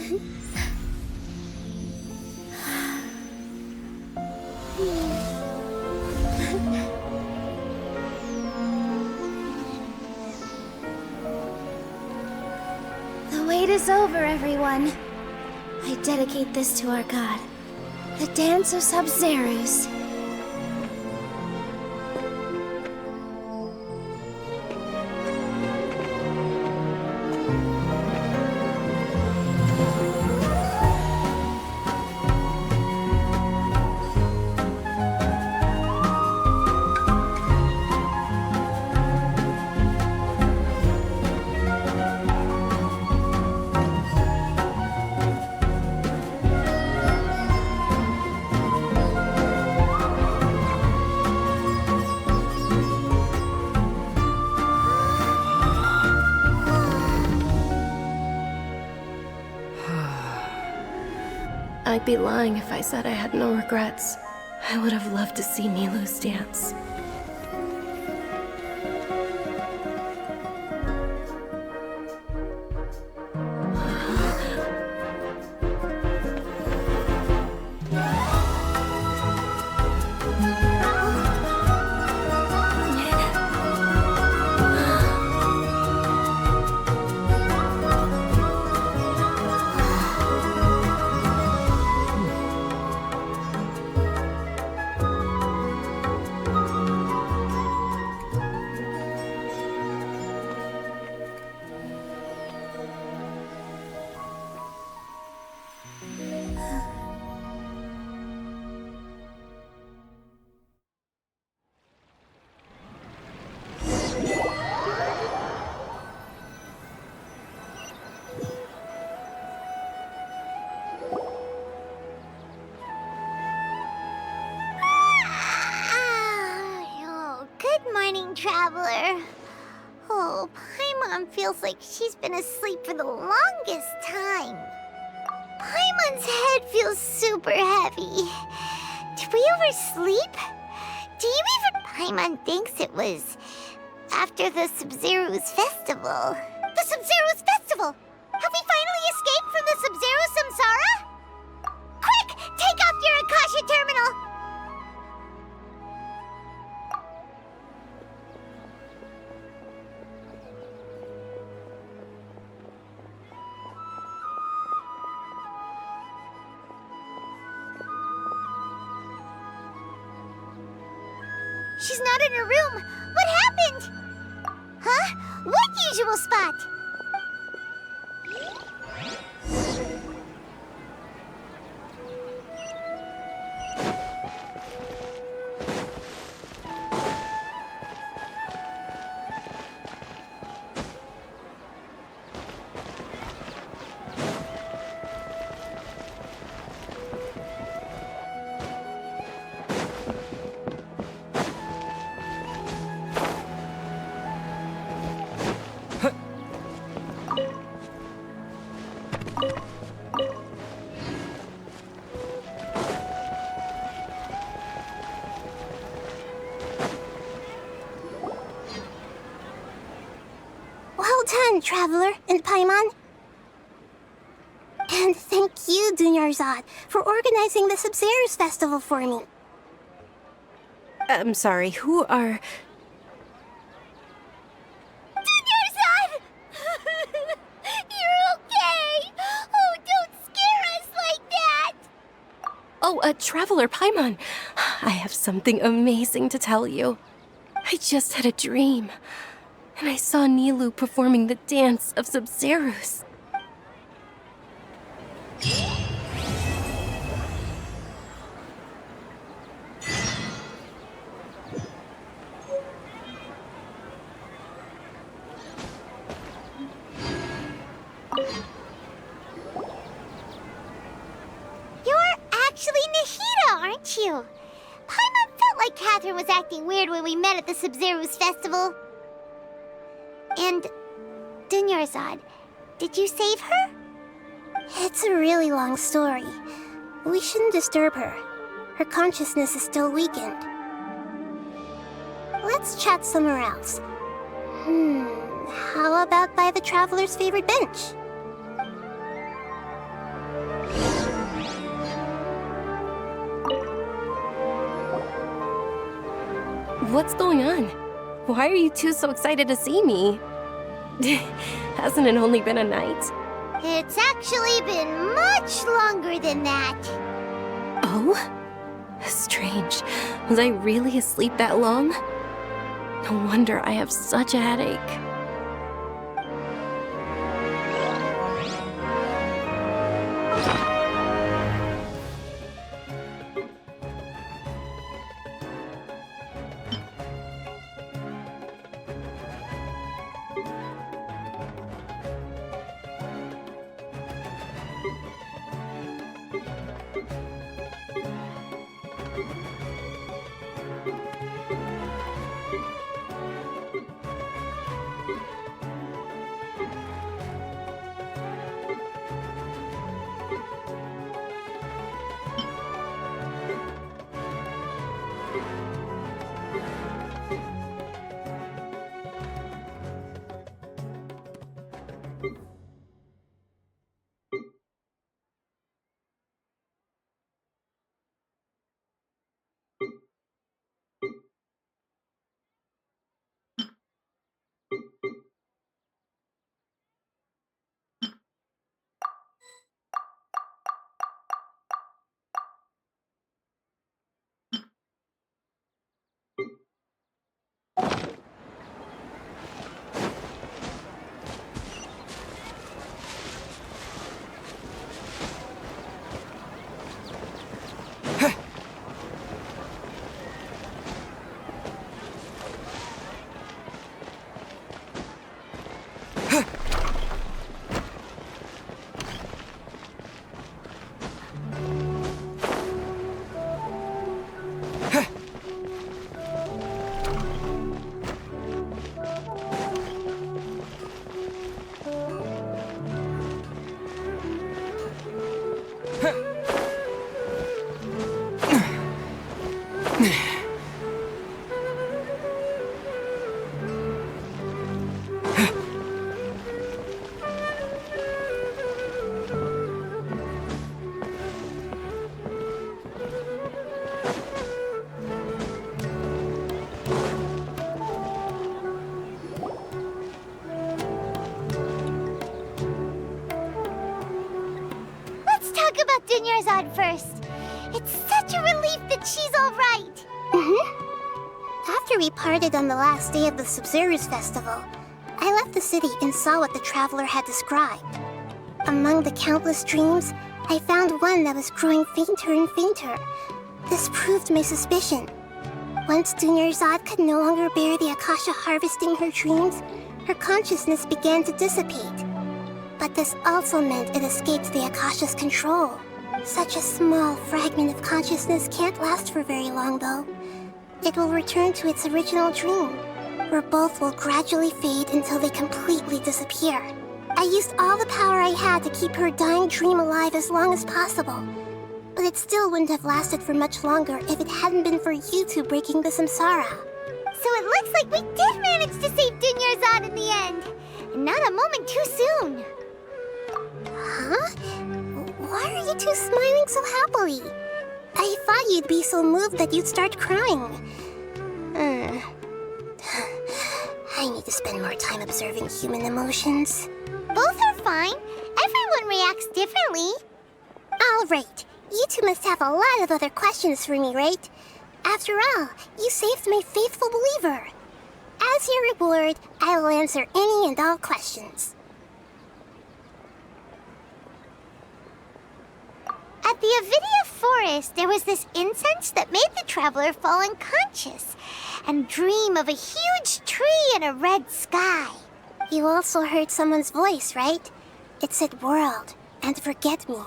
The wait is over, everyone. I dedicate this to our god, the Dance of Sub-Zerus. I'd be lying if I said I had no regrets. I would have loved to see Nilou's dance. Traveler. Oh, Paimon feels like she's been asleep for the longest time. Paimon's head feels super heavy. Did we oversleep? Do you even... Paimon thinks it was after the Sub-Zero's festival. The Sub-Zero's festival? Have we finally escaped from the Sub-Zero samsara? Quick! Take off your Akasha terminal! She's not in her room. What happened? Huh? What usual spot? Traveler and Paimon. And thank you, Dunyarzad, for organizing the Sub-Zero's festival for me. I'm sorry, who are... Dunyarzad! You're okay! Oh, don't scare us like that! Oh, Traveler Paimon. I have something amazing to tell you. I just had a dream. And I saw Nilou performing the Dance of Sub-Zerus. You're actually Nahida, aren't you? Paimon felt like Catherine was acting weird when we met at the Sub-Zero's festival. And Dunyarzad, did you save her? It's a really long story. We shouldn't disturb her. Her consciousness is still weakened. Let's chat somewhere else. How about by the Traveler's favorite bench? What's going on? Why are you two so excited to see me? Hasn't it only been a night? It's actually been much longer than that. Oh? Strange. Was I really asleep that long? No wonder I have such a headache. Talk about Dunyarzad first. It's such a relief that she's all right. After we parted on the last day of the Sumeru's festival, I left the city and saw what the traveler had described. Among the countless dreams, I found one that was growing fainter and fainter. This proved my suspicion. Once Dunyarzad could no longer bear the Akasha harvesting her dreams, her consciousness began to dissipate. But this also meant it escaped the Akasha's control. Such a small fragment of consciousness can't last for very long, though. It will return to its original dream, where both will gradually fade until they completely disappear. I used all the power I had to keep her dying dream alive as long as possible. But it still wouldn't have lasted for much longer if it hadn't been for you two breaking the samsara. So it looks like we did manage to save Dunyarzad in the end. And not a moment too soon. Huh? Why are you two smiling so happily? I thought you'd be so moved that you'd start crying. I need to spend more time observing human emotions. Both are fine. Everyone reacts differently. All right. You two must have a lot of other questions for me, right? After all, you saved my faithful believer. As your reward, I will answer any and all questions. At the Abyssosque forest, there was this incense that made the traveler fall unconscious and dream of a huge tree and a red sky. You also heard someone's voice, right? It said world and forget me.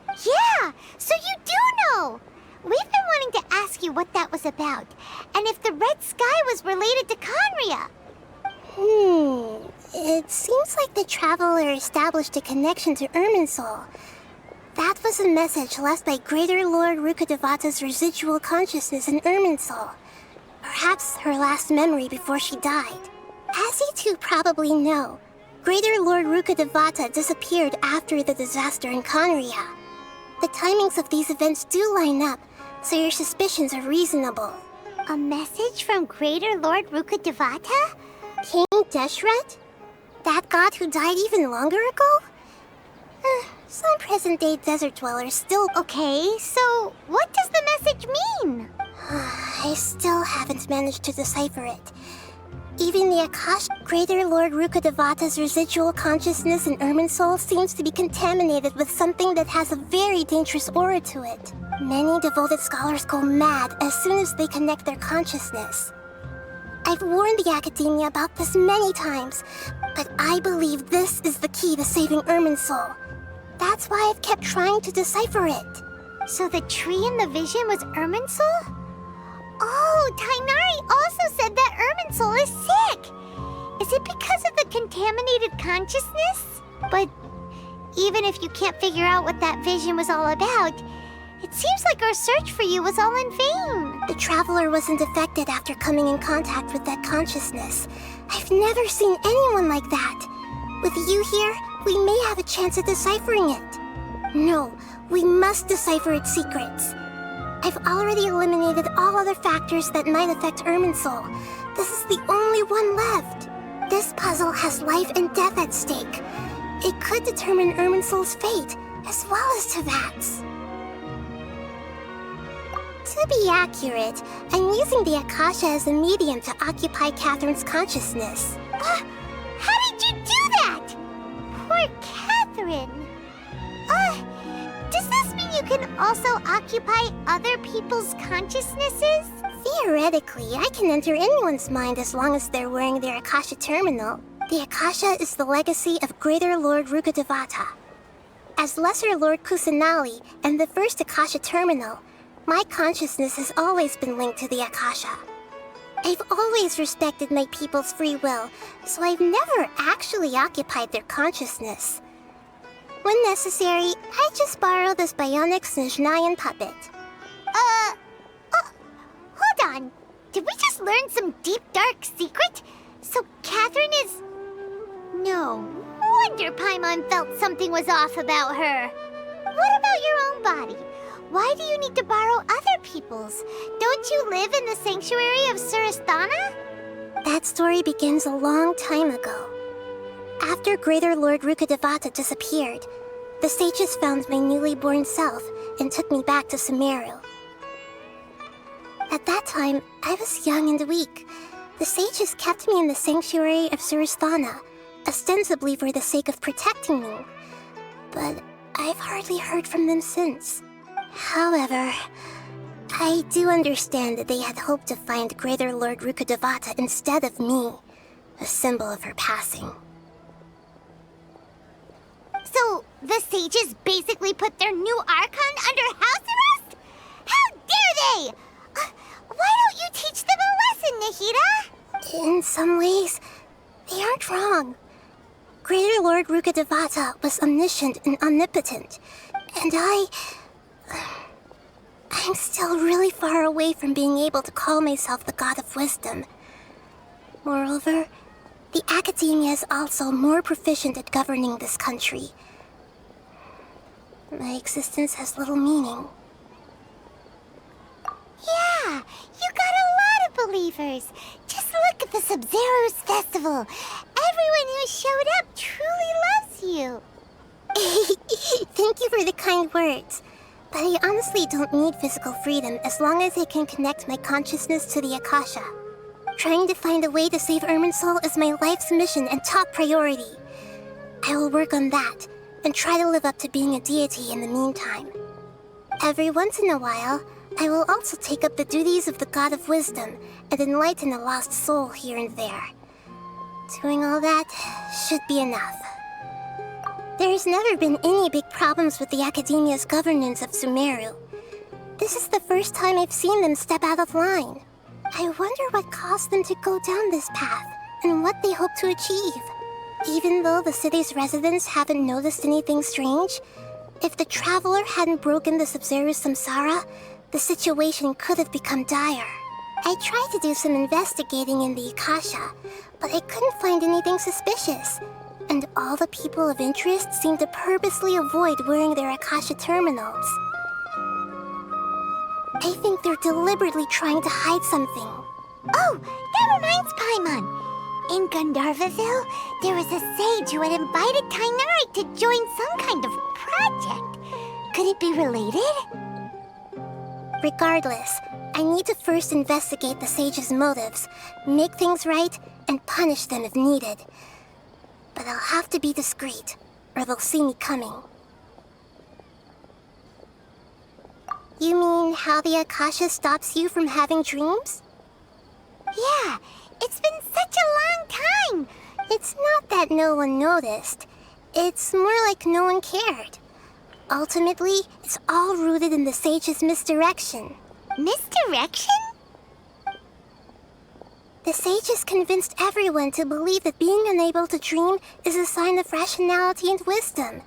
Yeah, so you do know! We've been wanting to ask you what that was about, and if the red sky was related to Khaenri'ah. It seems like the traveler established a connection to Irminsul. That was a message left by Greater Lord Rukkhadevata's residual consciousness in Irminsul. Perhaps her last memory before she died. As you two probably know, Greater Lord Rukkhadevata disappeared after the disaster in Khaenri'ah. The timings of these events do line up, so your suspicions are reasonable. A message from Greater Lord Rukkhadevata? King Deshret? That god who died even longer ago? Some present-day desert dwellers still... Okay, so what does the message mean? I still haven't managed to decipher it. Even the Akasha, Greater Lord Rukkhadevata's residual consciousness in Irminsul seems to be contaminated with something that has a very dangerous aura to it. Many devoted scholars go mad as soon as they connect their consciousness. I've warned the Akademiya about this many times, but I believe this is the key to saving Irminsul. That's why I've kept trying to decipher it. So the tree in the vision was Irminsul? Oh, Tighnari also said that Irminsul is sick! Is it because of the contaminated consciousness? But even if you can't figure out what that vision was all about, it seems like our search for you was all in vain. The Traveler wasn't affected after coming in contact with that consciousness. I've never seen anyone like that. With you here, we may have a chance at deciphering it. No, we must decipher its secrets. I've already eliminated all other factors that might affect Irminsul. This is the only one left. This puzzle has life and death at stake. It could determine Irminsul's fate, as well as Tevat's. To be accurate, I'm using the Akasha as a medium to occupy Catherine's consciousness. How did you do that? Poor Catherine. Does this mean you can also occupy other people's consciousnesses? Theoretically, I can enter anyone's mind as long as they're wearing their Akasha terminal. The Akasha is the legacy of Greater Lord Rukkhadevata. As Lesser Lord Kusanali and the first Akasha terminal, my consciousness has always been linked to the Akasha. I've always respected my people's free will, so I've never actually occupied their consciousness. When necessary, I just borrow this bionic Snezhnayan puppet. Hold on. Did we just learn some deep, dark secret? So Catherine is... No wonder Paimon felt something was off about her. What about your own body? Why do you need to borrow other people's? Don't you live in the sanctuary of Surasthana? That story begins a long time ago. After Greater Lord Rukkhadevata disappeared, the sages found my newly born self and took me back to Sumeru. At that time, I was young and weak. The sages kept me in the sanctuary of Surasthana, ostensibly for the sake of protecting me. But I've hardly heard from them since. However, I do understand that they had hoped to find Greater Lord Rukkhadevata instead of me, a symbol of her passing. So, the sages basically put their new Archon under house arrest? How dare they! Why don't you teach them a lesson, Nahida? In some ways, they aren't wrong. Greater Lord Rukkhadevata was omniscient and omnipotent, and I'm still really far away from being able to call myself the God of Wisdom. Moreover, the Akademiya is also more proficient at governing this country. My existence has little meaning. Yeah, you got a lot of believers. Just look at the Sub-Zero's festival. Everyone who showed up truly loves you. Thank you for the kind words. But I honestly don't need physical freedom as long as I can connect my consciousness to the Akasha. Trying to find a way to save Irminsul is my life's mission and top priority. I will work on that, and try to live up to being a deity in the meantime. Every once in a while, I will also take up the duties of the God of Wisdom and enlighten a lost soul here and there. Doing all that should be enough. There's never been any big problems with the Akademiya's governance of Sumeru. This is the first time I've seen them step out of line. I wonder what caused them to go down this path, and what they hope to achieve. Even though the city's residents haven't noticed anything strange, if the Traveler hadn't broken the Sub-Zero's samsara, the situation could have become dire. I tried to do some investigating in the Akasha, but I couldn't find anything suspicious. And all the people of interest seem to purposely avoid wearing their Akasha terminals. I think they're deliberately trying to hide something. Oh, that reminds Paimon. In Gandharvaville, there was a sage who had invited Tighnari to join some kind of project. Could it be related? Regardless, I need to first investigate the sage's motives, make things right, and punish them if needed. But I'll have to be discreet, or they'll see me coming. You mean how the Akasha stops you from having dreams? Yeah, it's been such a long time. It's not that no one noticed. It's more like no one cared. Ultimately, it's all rooted in the sage's misdirection. Misdirection? The sage has convinced everyone to believe that being unable to dream is a sign of rationality and wisdom.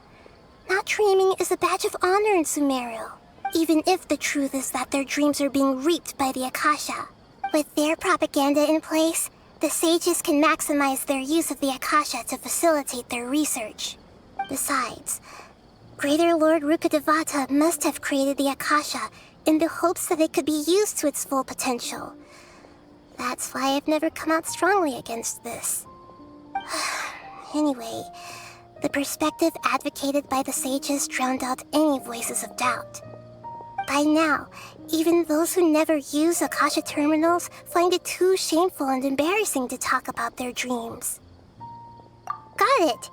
Not dreaming is a badge of honor in Sumeru, even if the truth is that their dreams are being reaped by the Akasha. With their propaganda in place, the sages can maximize their use of the Akasha to facilitate their research. Besides, Greater Lord Rukkhadevata must have created the Akasha in the hopes that it could be used to its full potential. That's why I've never come out strongly against this. Anyway, the perspective advocated by the sages drowned out any voices of doubt. By now, even those who never use Akasha terminals find it too shameful and embarrassing to talk about their dreams. Got it.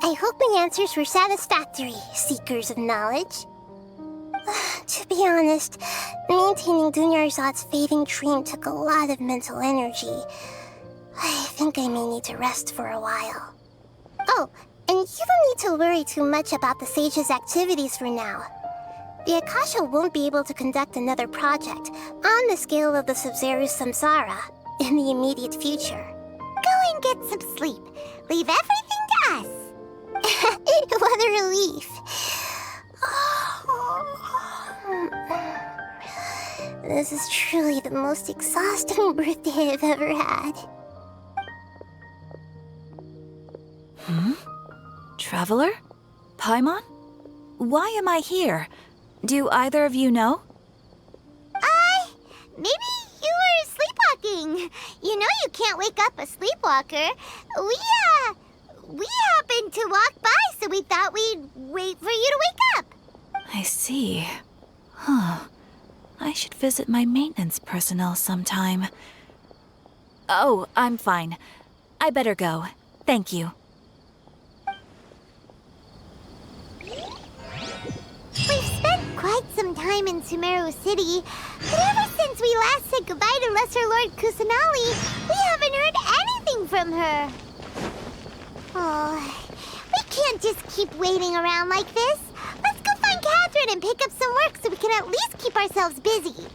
I hope my answers were satisfactory, seekers of knowledge. To be honest, maintaining Dunyarzad's fading dream took a lot of mental energy. I think I may need to rest for a while. Oh, and you don't need to worry too much about the sage's activities for now. The Akasha won't be able to conduct another project on the scale of the Sumeru Samsara in the immediate future. Go and get some sleep. Leave everything to us. What a relief. This is truly the most exhausting birthday I've ever had. Traveler? Paimon? Why am I here? Do either of you know? Maybe you were sleepwalking. You know you can't wake up a sleepwalker. We happened to walk by, so we thought we'd wait for you to wake up. I see. I should visit my maintenance personnel sometime. Oh, I'm fine. I better go. Thank you. We've spent quite some time in Sumeru City, but ever since we last said goodbye to Lesser Lord Kusanali, we haven't heard anything from her. Oh, we can't just keep waiting around like this. Let's go find Catherine and pick up some work so we can at least keep ourselves busy.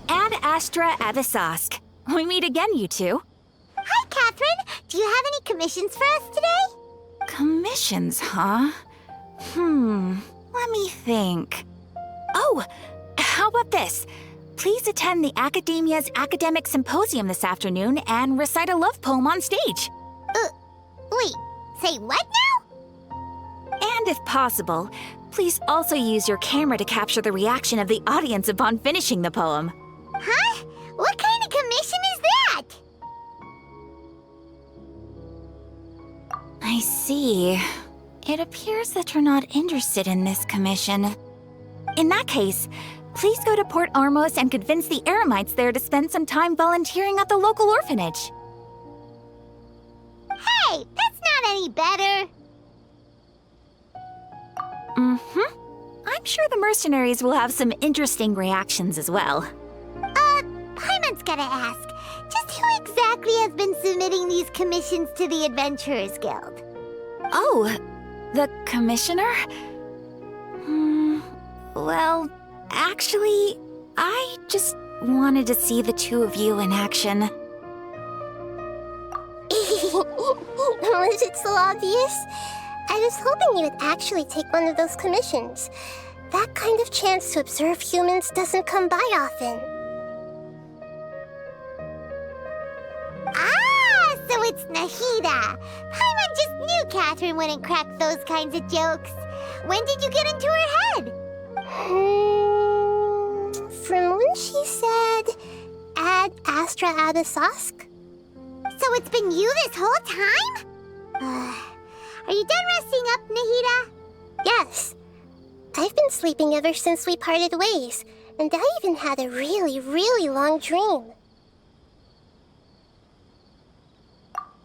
Ad Astra Abyssosque. We meet again, you two. Hi, Catherine. Do you have any commissions for us today? Commissions, huh? Let me think. Oh, how about this? Please attend the Akademiya's academic symposium this afternoon and recite a love poem on stage. Wait, say what now? And if possible, please also use your camera to capture the reaction of the audience upon finishing the poem. Huh? What kind of commission is that? I see. It appears that you're not interested in this commission. In that case, please go to Port Armos and convince the Eremites there to spend some time volunteering at the local orphanage. Hey, that's not any better. I'm sure the mercenaries will have some interesting reactions as well. Paimon's gotta ask, just who exactly has been submitting these commissions to the Adventurers Guild? Oh, the commissioner? Well, actually, I just wanted to see the two of you in action. Was it so obvious? I was hoping you would actually take one of those commissions. That kind of chance to observe humans doesn't come by often. Ah, so it's Nahida. Paimon just knew Catherine wouldn't crack those kinds of jokes. When did you get into her head? From when she said, add Astra Abyssosque? So it's been you this whole time? Are you done resting up, Nahida? Yes. I've been sleeping ever since we parted ways, and I even had a really, really long dream.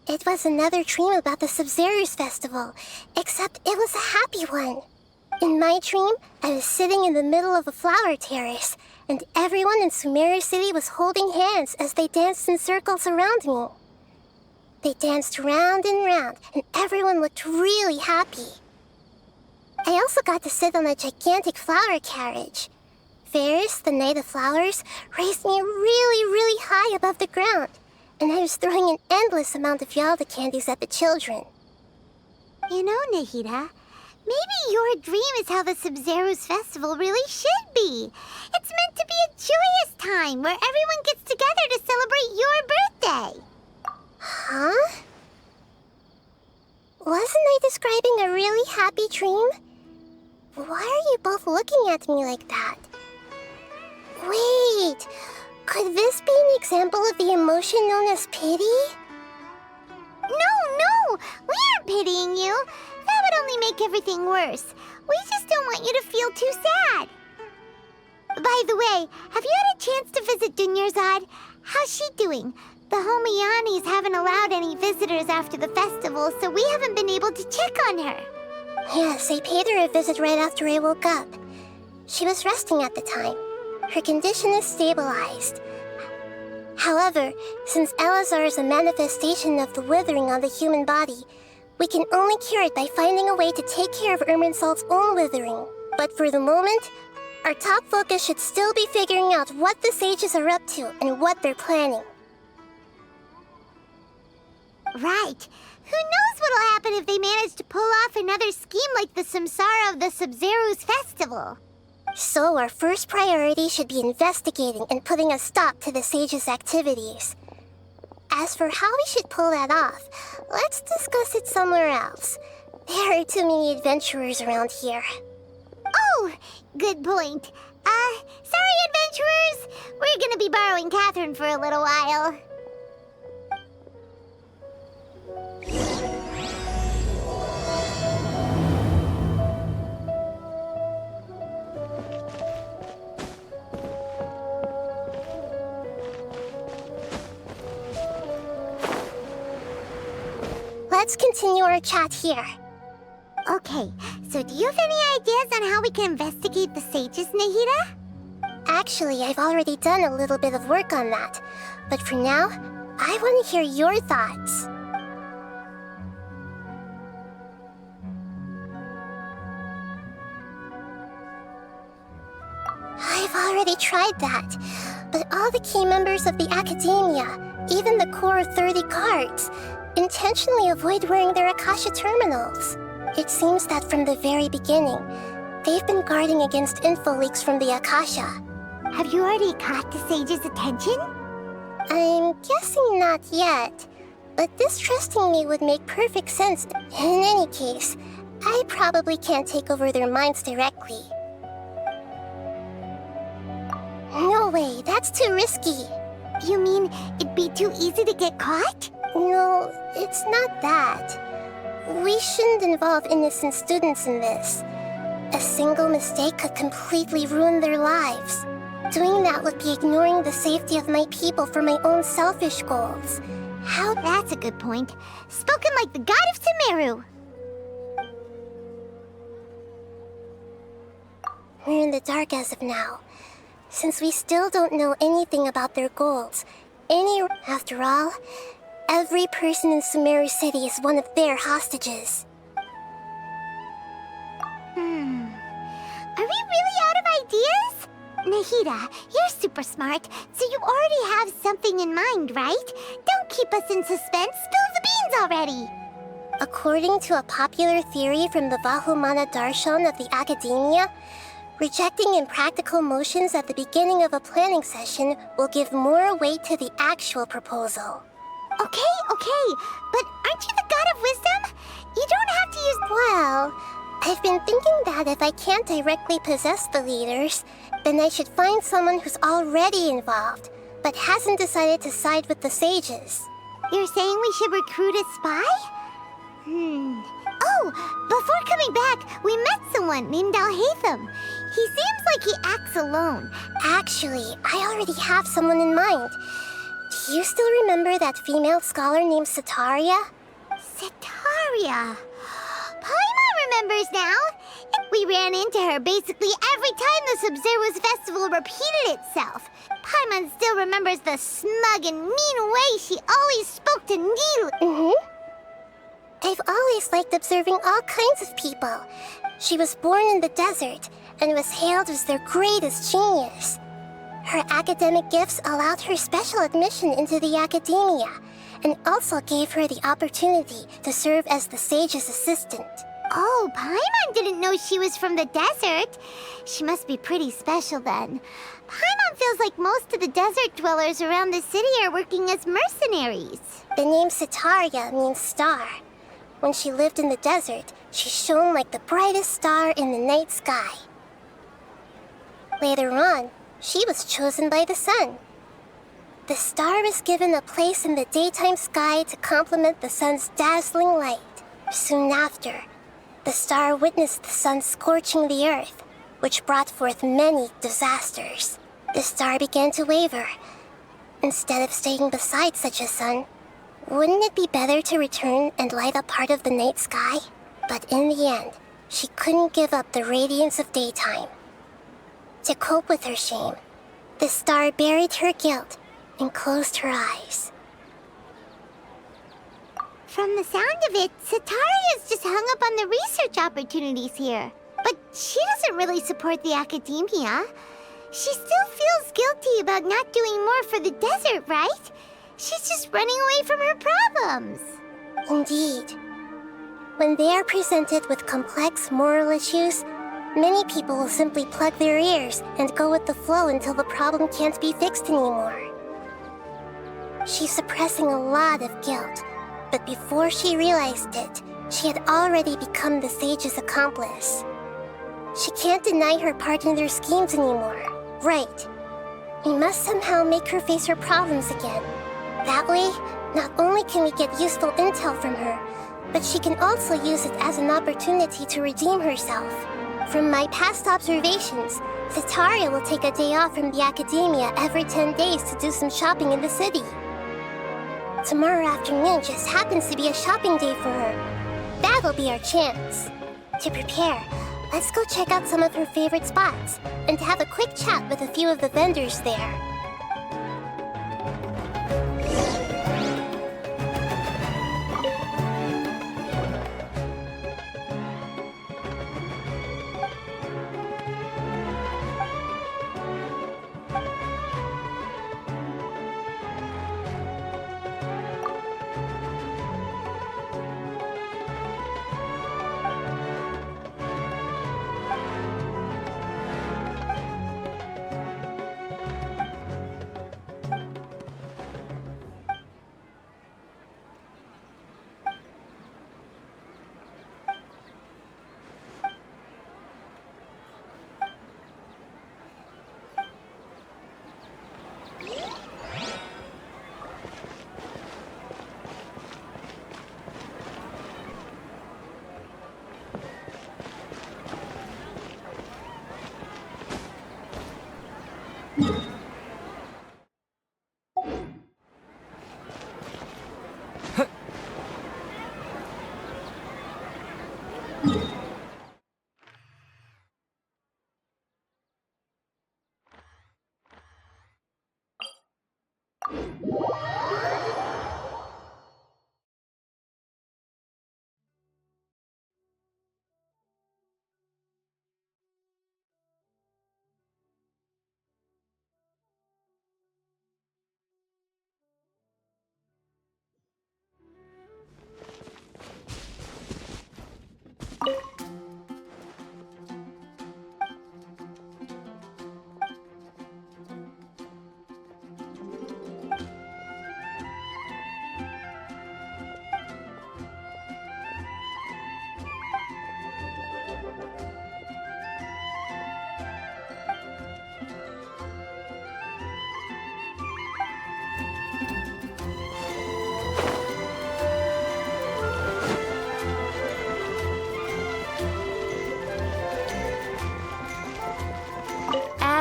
It was another dream about the Sumeru Festival, except it was a happy one. In my dream, I was sitting in the middle of a flower terrace, and everyone in Sumeru City was holding hands as they danced in circles around me. They danced round and round, and everyone looked really happy. I also got to sit on a gigantic flower carriage. Ferris, the Knight of Flowers, raised me really, really high above the ground, and I was throwing an endless amount of Yalda candies at the children. You know, Nahida, maybe your dream is how the Sumeru Festival really should be. It's meant to be a joyous time where everyone gets together to celebrate your birthday. Huh? Wasn't I describing a really happy dream? Why are you both looking at me like that? Wait, could this be an example of the emotion known as pity? No, we aren't pitying you. That would only make everything worse. We just don't want you to feel too sad. By the way, have you had a chance to visit Dunyarzad? How's she doing? The Homiyanis haven't allowed any visitors after the festival, so we haven't been able to check on her. Yes, I paid her a visit right after I woke up. She was resting at the time. Her condition is stabilized. However, since Elazar is a manifestation of the withering on the human body, we can only cure it by finding a way to take care of Irminsol's own withering. But for the moment, our top focus should still be figuring out what the sages are up to and what they're planning. Right. Who knows what'll happen if they manage to pull off another scheme like the Samsara of the Sumeru Festival. So our first priority should be investigating and putting a stop to the sages' activities. As for how we should pull that off, let's discuss it somewhere else. There are too many adventurers around here. Oh, good point. Sorry, adventurers. We're gonna be borrowing Catherine for a little while. Let's continue our chat here. Okay, so do you have any ideas on how we can investigate the sages, Nahida? Actually, I've already done a little bit of work on that. But for now, I want to hear your thoughts. I've already tried that. But all the key members of the Akademiya, even the core 30 cards, intentionally avoid wearing their Akasha terminals. It seems that from the very beginning, they've been guarding against info leaks from the Akasha. Have you already caught the sage's attention? I'm guessing not yet, but distrusting me would make perfect sense. In any case, I probably can't take over their minds directly. No way, that's too risky. You mean it'd be too easy to get caught? No, it's not that. We shouldn't involve innocent students in this. A single mistake could completely ruin their lives. Doing that would be ignoring the safety of my people for my own selfish goals. How? That's a good point. Spoken like the god of Sumeru. We're in the dark as of now. Since we still don't know anything about their goals, after all, every person in Sumeru City is one of their hostages. Are we really out of ideas? Nahida, you're super smart, so you already have something in mind, right? Don't keep us in suspense. Spill the beans already. According to a popular theory from the Vahumana Darshan of the Akademiya, rejecting impractical motions at the beginning of a planning session will give more weight to the actual proposal. Okay, but aren't you the god of wisdom? You don't have to use... Well, I've been thinking that if I can't directly possess the leaders, then I should find someone who's already involved, but hasn't decided to side with the sages. You're saying we should recruit a spy? Oh, before coming back, we met someone named Alhaitham. He seems like he acts alone. Actually, I already have someone in mind. Do you still remember that female scholar named Setaria? Setaria. Paimon remembers now. We ran into her basically every time the Sub-Zero's festival repeated itself. Paimon still remembers the smug and mean way she always spoke to Nilu. I've always liked observing all kinds of people. She was born in the desert and was hailed as their greatest genius. Her academic gifts allowed her special admission into the Akademiya, and also gave her the opportunity to serve as the sage's assistant. Oh, Paimon didn't know she was from the desert. She must be pretty special then. Paimon feels like most of the desert dwellers around the city are working as mercenaries. The name Setaria means star. When she lived in the desert, she shone like the brightest star in the night sky. Later on, she was chosen by the sun. The star was given a place in the daytime sky to complement the sun's dazzling light. Soon after, the star witnessed the sun scorching the earth, which brought forth many disasters. The star began to waver. Instead of staying beside such a sun, wouldn't it be better to return and light up part of the night sky? But in the end, she couldn't give up the radiance of daytime. To cope with her shame, the star buried her guilt and closed her eyes. From the sound of it, Setaria's just hung up on the research opportunities here. But she doesn't really support the Akademiya. She still feels guilty about not doing more for the desert, right? She's just running away from her problems. Indeed. When they are presented with complex moral issues, many people will simply plug their ears and go with the flow until the problem can't be fixed anymore. She's suppressing a lot of guilt, but before she realized it, she had already become the sage's accomplice. She can't deny her part in their schemes anymore. Right. We must somehow make her face her problems again. That way, not only can we get useful intel from her, but she can also use it as an opportunity to redeem herself. From my past observations, Setaria will take a day off from the Akademiya every 10 days to do some shopping in the city. Tomorrow afternoon just happens to be a shopping day for her. That'll be our chance. To prepare, let's go check out some of her favorite spots, and have a quick chat with a few of the vendors there.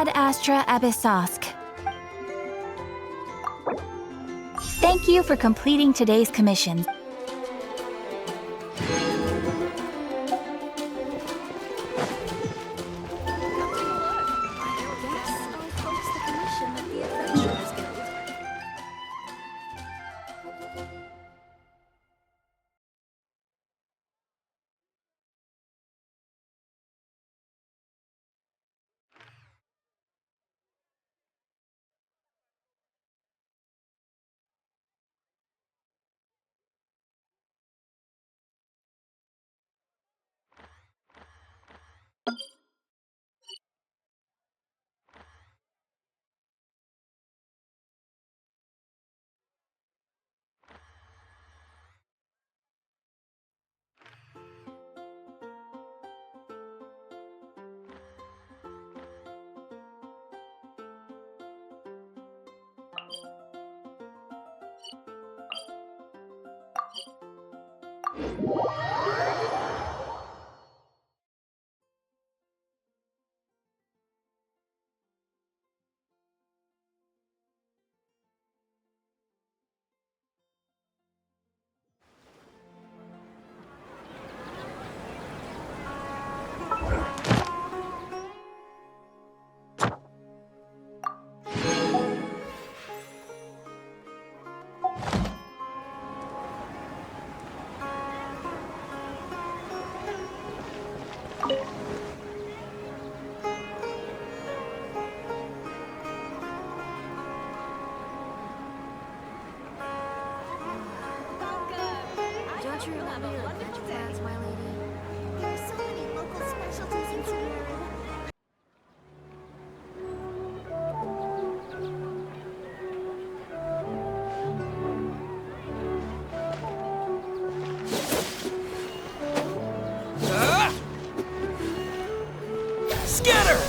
Ad Astra Abyssosque. Thank you for completing today's commission. Don't you remember your adventure plans, my lady? There are so many local specialties in Sumeru. Scatter!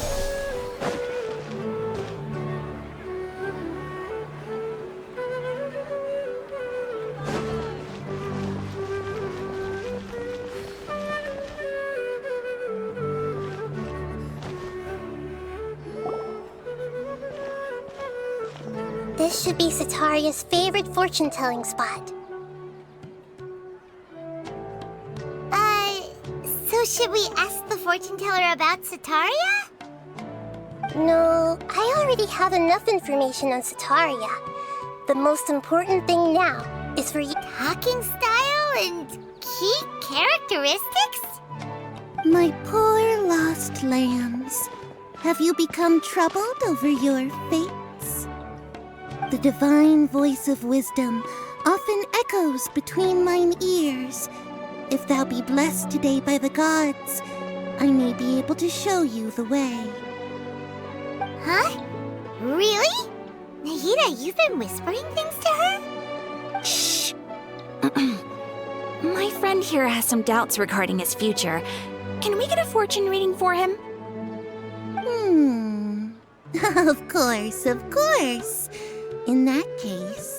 This should be Sataria's favorite fortune-telling spot. So should we ask the fortune teller about Sataria? No, I already have enough information on Sataria. The most important thing now is for you. Talking style and key characteristics? My poor lost lambs, have you become troubled over your fates? The divine voice of wisdom often echoes between mine ears. If thou be blessed today by the gods, I may be able to show you the way. Huh? Really? Nahida, you've been whispering things to her? Shh! My friend here has some doubts regarding his future. Can we get a fortune reading for him? Of course, of course. In that case...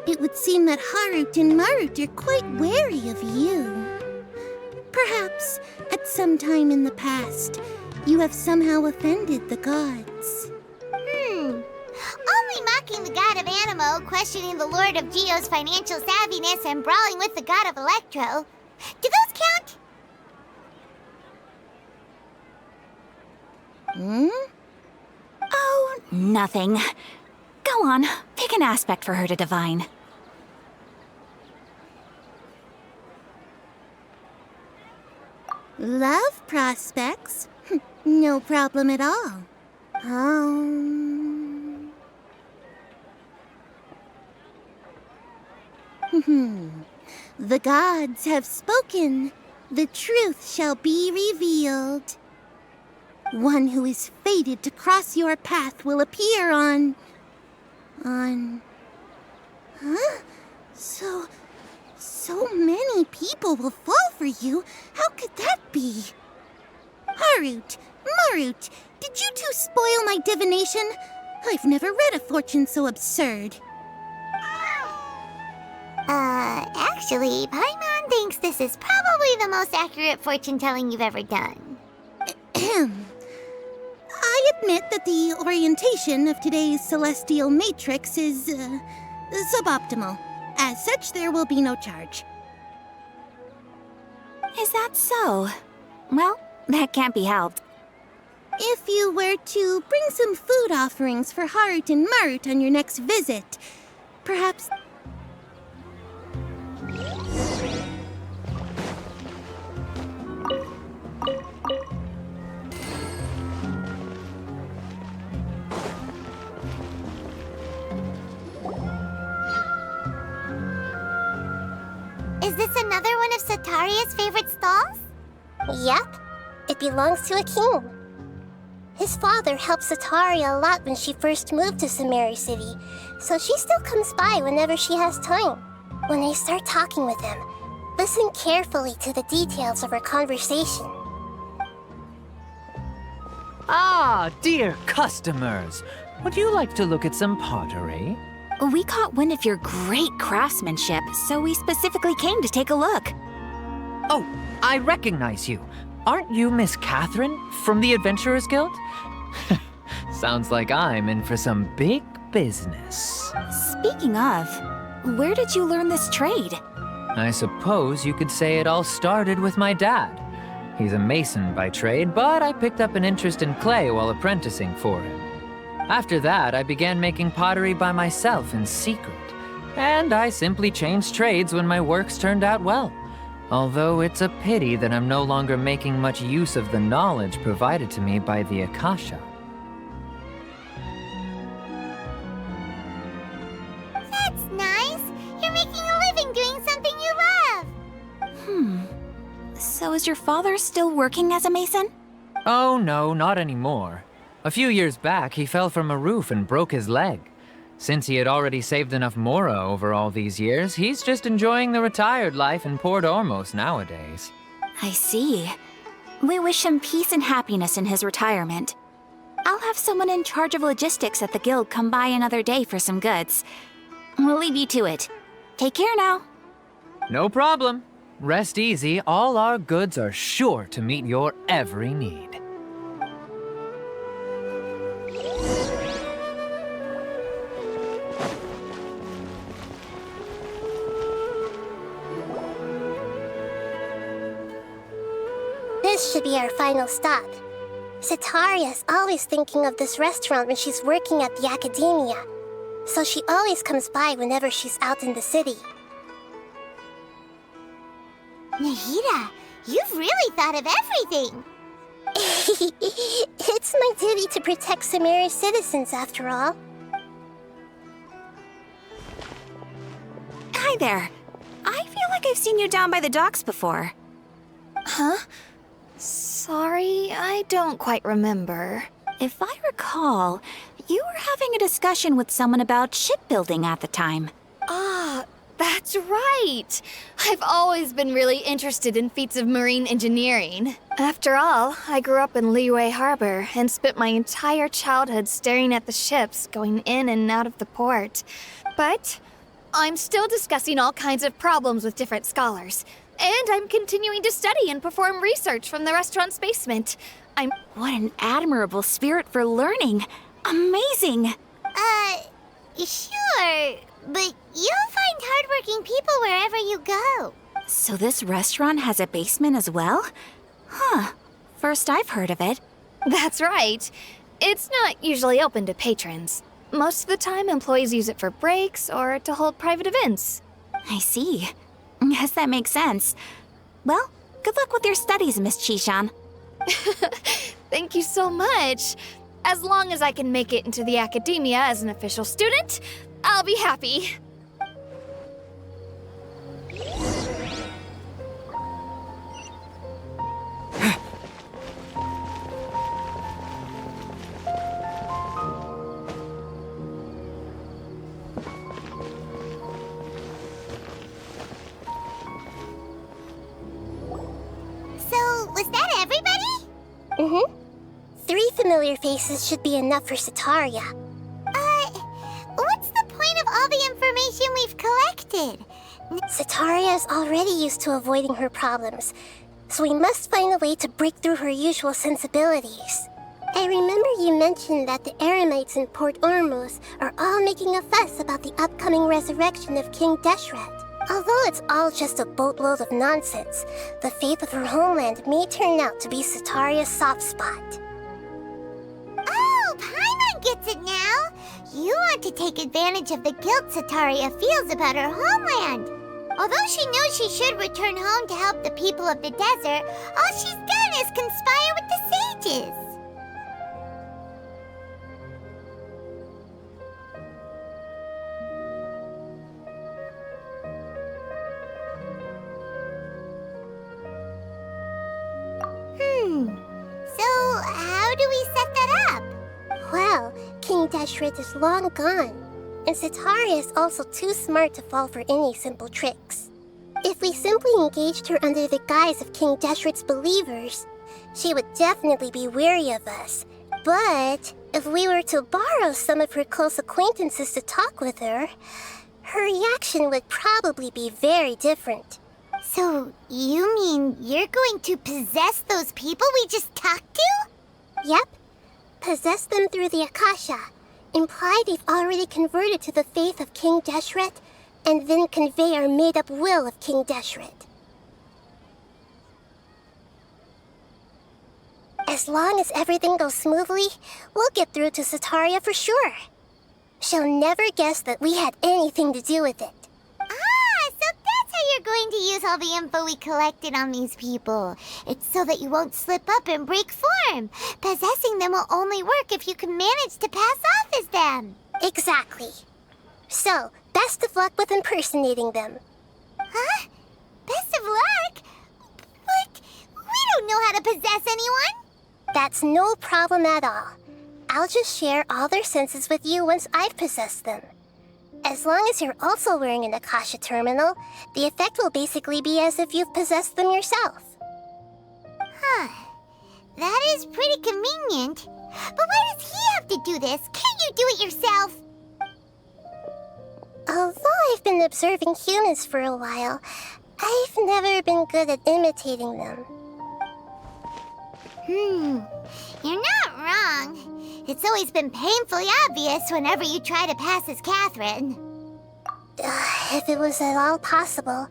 It would seem that Harut and Marut are quite wary of you. Perhaps, at some time in the past, you have somehow offended the gods. Only mocking the god of Animo, questioning the lord of Geo's financial savviness, and brawling with the god of Electro. Do those count? Oh, nothing. Go on, pick an aspect for her to divine. Love prospects? No problem at all. The gods have spoken. The truth shall be revealed. One who is fated to cross your path will appear on... Huh? So many people will fall for you. How could that be? Harut, Marut, did you two spoil my divination? I've never read a fortune so absurd. Actually, Paimon, Paimon thinks this is probably the most accurate fortune telling you've ever done. I admit that the orientation of today's celestial matrix is suboptimal. As such, there will be no charge. Is that so? Well, that can't be helped. If you were to bring some food offerings for Heart and Mart on your next visit, perhaps... Is this another one of Sataria's favorite stalls? Yep, it belongs to a king. His father helped Sataria a lot when she first moved to Sumeru City, so she still comes by whenever she has time. When I start talking with him, listen carefully to the details of our conversation. Ah, dear customers, would you like to look at some pottery? We caught wind of your great craftsmanship, so we specifically came to take a look. Oh, I recognize you. Aren't you Miss Catherine from the Adventurers Guild? Sounds like I'm in for some big business. Speaking of, where did you learn this trade? I suppose you could say it all started with my dad. He's a mason by trade, but I picked up an interest in clay while apprenticing for him. After that, I began making pottery by myself in secret, and I simply changed trades when my works turned out well. Although it's a pity that I'm no longer making much use of the knowledge provided to me by the Akasha. That's nice. You're making a living doing something you love. So is your father still working as a mason? Oh no, not anymore. A few years back, he fell from a roof and broke his leg. Since he had already saved enough Mora over all these years, he's just enjoying the retired life in Port Ormos nowadays. I see. We wish him peace and happiness in his retirement. I'll have someone in charge of logistics at the guild come by another day for some goods. We'll leave you to it. Take care now. No problem. Rest easy, all our goods are sure to meet your every need. This should be our final stop. Sataria's always thinking of this restaurant when she's working at the Akademiya, so she always comes by whenever she's out in the city. Nahida, you've really thought of everything. It's my duty to protect Sumeru's citizens, after all. Hi there. I feel like I've seen you down by the docks before. Huh? Sorry, I don't quite remember. If I recall, you were having a discussion with someone about shipbuilding at the time. Ah, that's right! I've always been really interested in feats of marine engineering. After all, I grew up in Liyue Harbor and spent my entire childhood staring at the ships going in and out of the port. But I'm still discussing all kinds of problems with different scholars. And I'm continuing to study and perform research from the restaurant's basement. What an admirable spirit for learning. Amazing. Sure, but you'll find hardworking people wherever you go. So this restaurant has a basement as well? Huh. First I've heard of it. That's right. It's not usually open to patrons. Most of the time, employees use it for breaks or to hold private events. I see. Yes, that makes sense. Well, good luck with your studies, Miss Chishan. Thank you so much. As long as I can make it into the Akademiya as an official student, I'll be happy. So, was that everybody? Mm-hmm. 3 familiar faces should be enough for Sataria. What's the point of all the information we've collected? Sataria is already used to avoiding her problems, so we must find a way to break through her usual sensibilities. I remember you mentioned that the Eremites in Port Ormuz are all making a fuss about the upcoming resurrection of King Deshret. Although it's all just a boatload of nonsense, the faith of her homeland may turn out to be Sataria's soft spot. Oh, Paimon gets it now! You want to take advantage of the guilt Sataria feels about her homeland. Although she knows she should return home to help the people of the desert, all she's done is conspire with the sages. So how do we set that up? Well, King Deshret is long gone, and Sataria is also too smart to fall for any simple tricks. If we simply engaged her under the guise of King Deshret's believers, she would definitely be wary of us. But if we were to borrow some of her close acquaintances to talk with her, her reaction would probably be very different. So, you mean you're going to possess those people we just talked to? Yep. Possess them through the Akasha. Imply they've already converted to the faith of King Deshret, and then convey our made-up will of King Deshret. As long as everything goes smoothly, we'll get through to Sataria for sure. She'll never guess that we had anything to do with it. So that's how you're going to use all the info we collected on these people. It's so that you won't slip up and break form. Possessing them will only work if you can manage to pass off as them. Exactly. So, best of luck with impersonating them. Huh? Best of luck? But we don't know how to possess anyone. That's no problem at all. I'll just share all their senses with you once I've possessed them. As long as you're also wearing an Akasha terminal, the effect will basically be as if you've possessed them yourself. Huh. That is pretty convenient. But why does he have to do this? Can't you do it yourself? Although I've been observing humans for a while, I've never been good at imitating them. You're not wrong. It's always been painfully obvious whenever you try to pass as Catherine. If it was at all possible,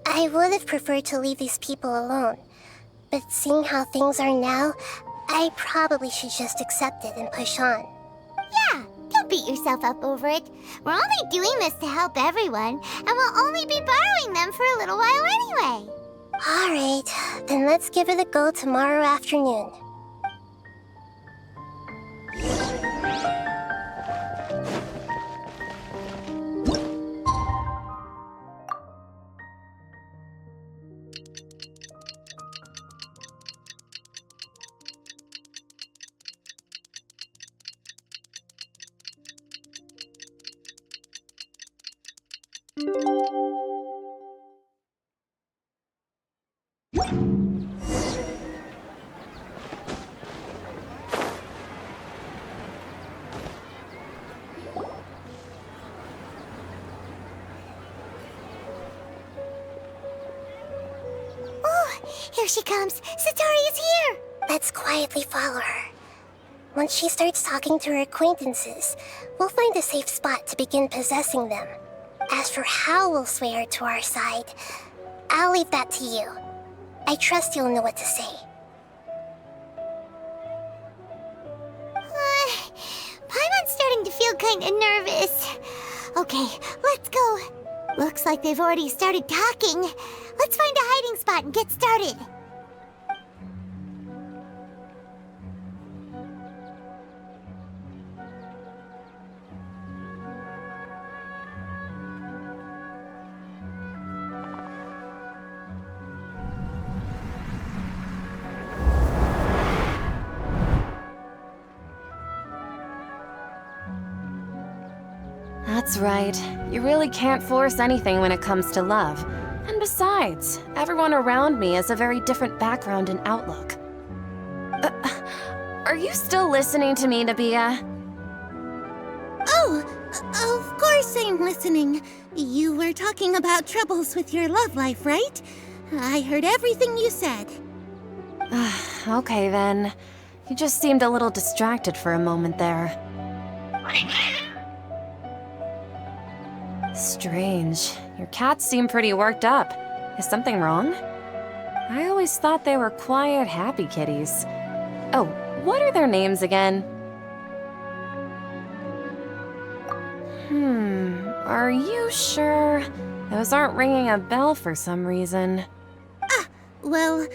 I would have preferred to leave these people alone. But seeing how things are now, I probably should just accept it and push on. Yeah, don't beat yourself up over it. We're only doing this to help everyone, and we'll only be borrowing them for a little while anyway. Alright, then let's give it a go tomorrow afternoon. Here she comes. Sataria's here. Let's quietly follow her. Once she starts talking to her acquaintances, we'll find a safe spot to begin possessing them. As for how we'll sway her to our side, I'll leave that to you. I trust you'll know what to say. Paimon's starting to feel kind of nervous. Okay, let's go. Looks like they've already started talking. Let's find a hiding spot and get started. That's right. You really can't force anything when it comes to love. And besides, everyone around me has a very different background and outlook. Are you still listening to me, Nabiya? Oh, of course I'm listening. You were talking about troubles with your love life, right? I heard everything you said. Okay then. You just seemed a little distracted for a moment there. Strange. Your cats seem pretty worked up. Is something wrong? I always thought they were quiet, happy kitties. Oh, what are their names again? Are you sure? Those aren't ringing a bell for some reason. Well,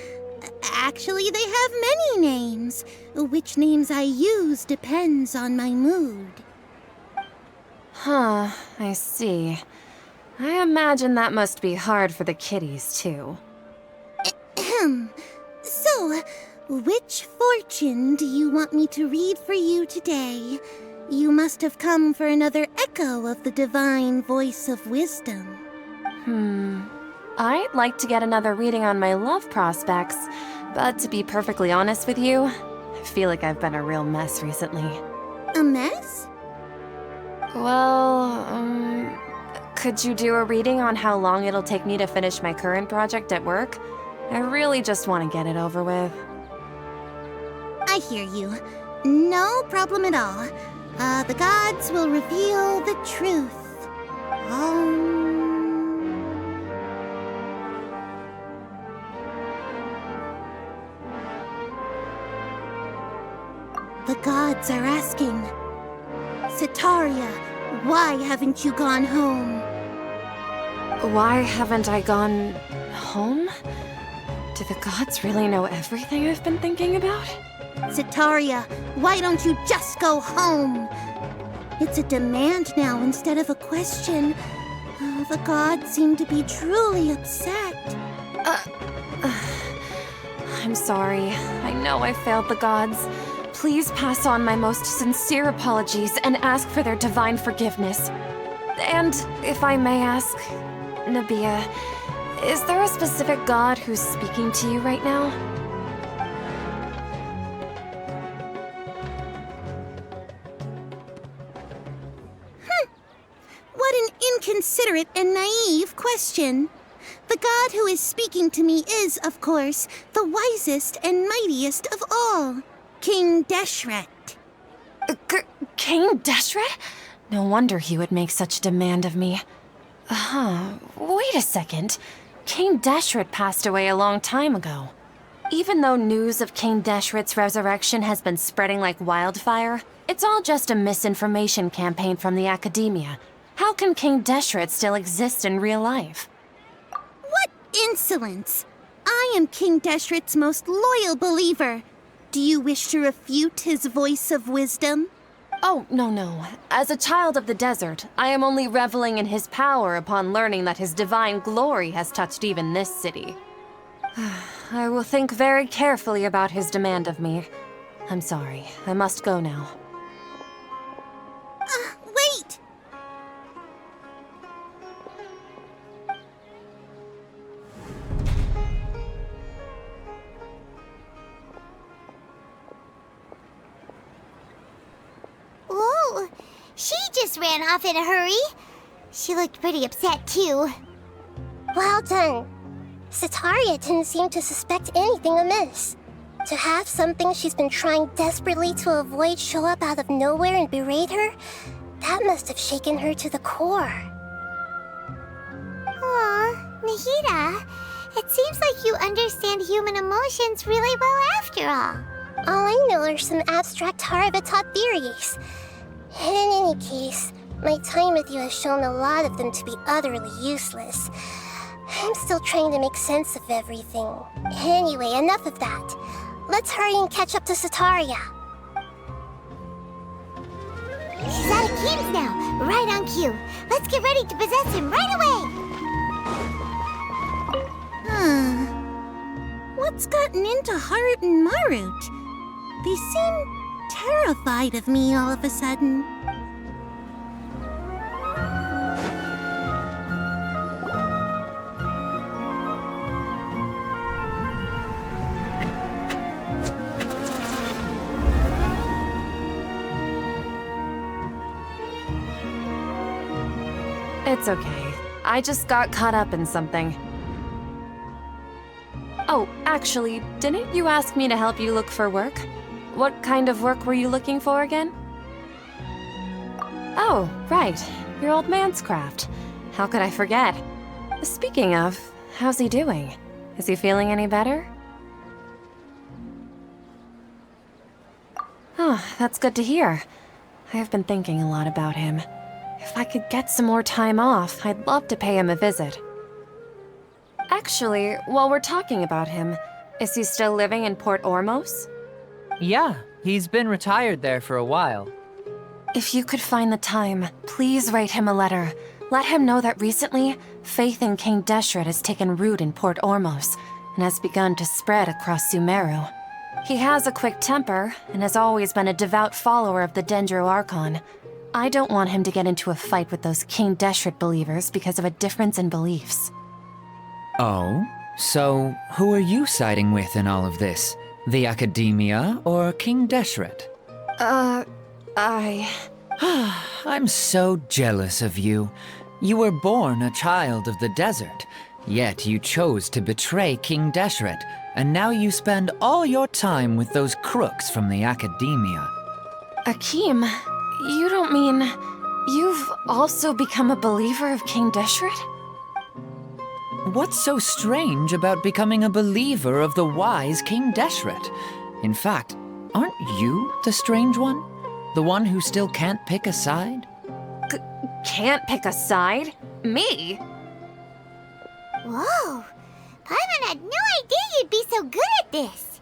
actually they have many names. Which names I use depends on my mood. Huh, I see. I imagine that must be hard for the kitties, too. So, which fortune do you want me to read for you today? You must have come for another echo of the divine voice of wisdom. I'd like to get another reading on my love prospects, but to be perfectly honest with you, I feel like I've been a real mess recently. A mess? Well, could you do a reading on how long it'll take me to finish my current project at work? I really just want to get it over with. I hear you. No problem at all. The gods will reveal the truth. The gods are asking, Setaria, why haven't you gone home? Why haven't I gone home? Do the gods really know everything I've been thinking about? Setaria, why don't you just go home? It's a demand now instead of a question. The gods seem to be truly upset. I'm sorry. I know I failed the gods. Please pass on my most sincere apologies and ask for their divine forgiveness. And if I may ask, Nabiya, is there a specific god who's speaking to you right now? What an inconsiderate and naive question. The god who is speaking to me is, of course, the wisest and mightiest of all, King Deshret. King Deshret? No wonder he would make such a demand of me. Wait a second. King Deshret passed away a long time ago. Even though news of King Deshret's resurrection has been spreading like wildfire, it's all just a misinformation campaign from the Akademiya. How can King Deshret still exist in real life? What insolence! I am King Deshret's most loyal believer. Do you wish to refute his voice of wisdom? Oh, no. As a child of the desert, I am only reveling in his power upon learning that his divine glory has touched even this city. I will think very carefully about his demand of me. I'm sorry. I must go now. Wait! Whoa, she just ran off in a hurry. She looked pretty upset too. Well done. Setaria didn't seem to suspect anything amiss. To have something she's been trying desperately to avoid show up out of nowhere and berate her, that must have shaken her to the core. Aw, Nahida, it seems like you understand human emotions really well after all. All I know are some abstract Harvard-taught theories. In any case, my time with you has shown a lot of them to be utterly useless. I'm still trying to make sense of everything. Anyway, enough of that. Let's hurry and catch up to Setaria. She's out of Kim's now, right on cue. Let's get ready to possess him right away. What's gotten into Harut and Marut? They seem terrified of me all of a sudden. It's okay. I just got caught up in something. Oh, actually, didn't you ask me to help you look for work? What kind of work were you looking for again? Oh, right. Your old man's craft. How could I forget? Speaking of, how's he doing? Is he feeling any better? Oh, that's good to hear. I have been thinking a lot about him. If I could get some more time off, I'd love to pay him a visit. Actually, while we're talking about him, is he still living in Port Ormos? Yeah, he's been retired there for a while. If you could find the time, please write him a letter. Let him know that recently, faith in King Deshret has taken root in Port Ormos and has begun to spread across Sumeru. He has a quick temper and has always been a devout follower of the Sumeru Archon. I don't want him to get into a fight with those King Deshret believers because of a difference in beliefs. Oh? So, who are you siding with in all of this? The Akademiya or King Deshret? I'm so jealous of you. You were born a child of the desert, yet you chose to betray King Deshret, and now you spend all your time with those crooks from the Akademiya. Akeem, you don't mean you've also become a believer of King Deshret? What's so strange about becoming a believer of the wise King Deshret? In fact, aren't you the strange one? The one who still can't pick a side? Can't pick a side? Me? Whoa! Paimon had no idea you'd be so good at this!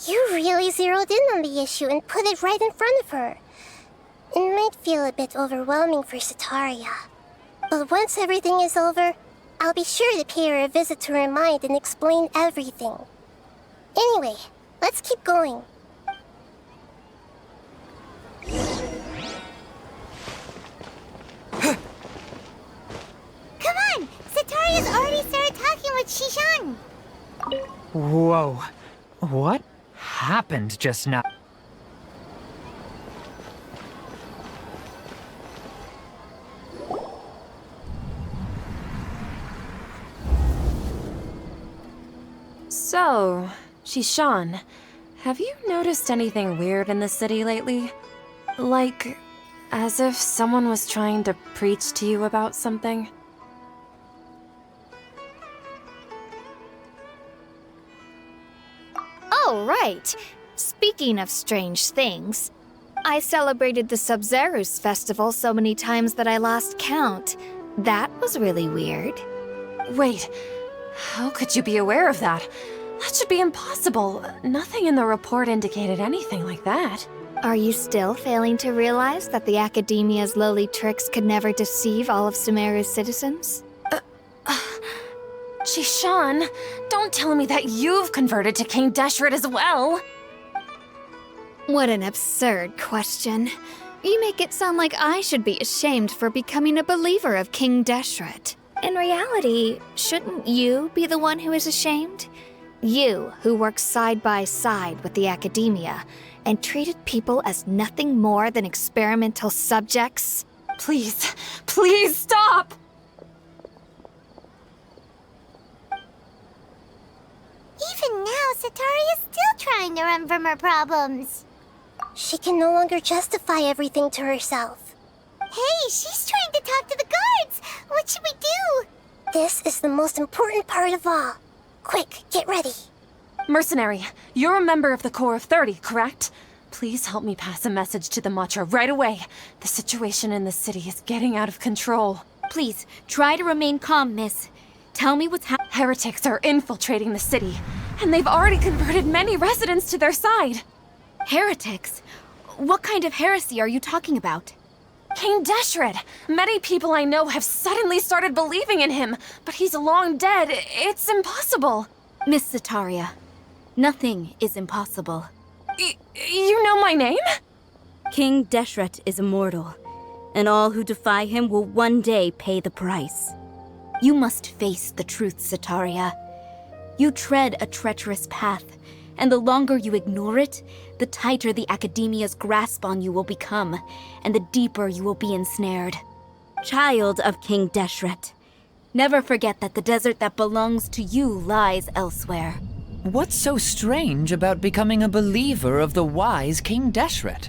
You really zeroed in on the issue and put it right in front of her. It might feel a bit overwhelming for Setaria. But once everything is over, I'll be sure to pay her a visit to her mind and explain everything. Anyway, let's keep going. Come on! Setaria's already started talking with Shishan! Whoa. What happened just now? So, Shishan, have you noticed anything weird in the city lately? Like, as if someone was trying to preach to you about something? Oh, right. Speaking of strange things, I celebrated the Sub-Zerus festival so many times that I lost count. That was really weird. Wait, how could you be aware of that? That should be impossible. Nothing in the report indicated anything like that. Are you still failing to realize that the Akademiya's lowly tricks could never deceive all of Sumeru's citizens? Shishan, don't tell me that you've converted to King Deshret as well. What an absurd question. You make it sound like I should be ashamed for becoming a believer of King Deshret. In reality, shouldn't you be the one who is ashamed? You, who worked side by side with the Akademiya and treated people as nothing more than experimental subjects? Please, please stop! Even now, Setaria's still trying to run from her problems. She can no longer justify everything to herself. Hey, she's trying to talk to the guards! What should we do? This is the most important part of all. Quick, get ready. Mercenary, you're a member of the Corps of 30, correct? Please help me pass a message to the Matcha right away. The situation in the city is getting out of control. Please, try to remain calm, miss. Tell me what's happening. Heretics are infiltrating the city, and they've already converted many residents to their side. Heretics? What kind of heresy are you talking about? King Deshret! Many people I know have suddenly started believing in him, but he's long dead. It's impossible. Miss Setaria, nothing is impossible. You know my name? King Deshret is immortal, and all who defy him will one day pay the price. You must face the truth, Setaria. You tread a treacherous path, And the longer you ignore it, the tighter the Akademiya's grasp on you will become, and the deeper you will be ensnared. Child of King Deshret, never forget that the desert that belongs to you lies elsewhere. What's so strange about becoming a believer of the wise King Deshret?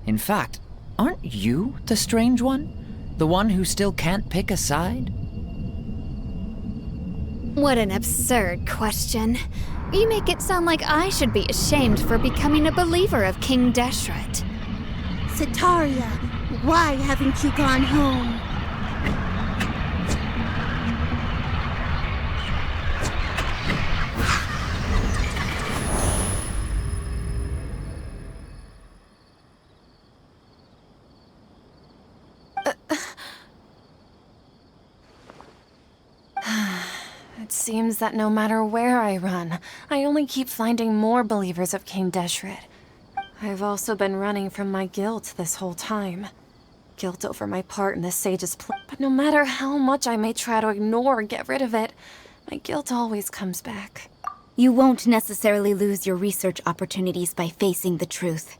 In fact, aren't you the strange one? The one who still can't pick a side? What an absurd question. You make it sound like I should be ashamed for becoming a believer of King Deshret. Setaria, why haven't you gone home? It seems that no matter where I run, I only keep finding more believers of King Deshret. I've also been running from my guilt this whole time. Guilt over my part in the Sage's plan. But no matter how much I may try to ignore or get rid of it, my guilt always comes back. You won't necessarily lose your research opportunities by facing the truth.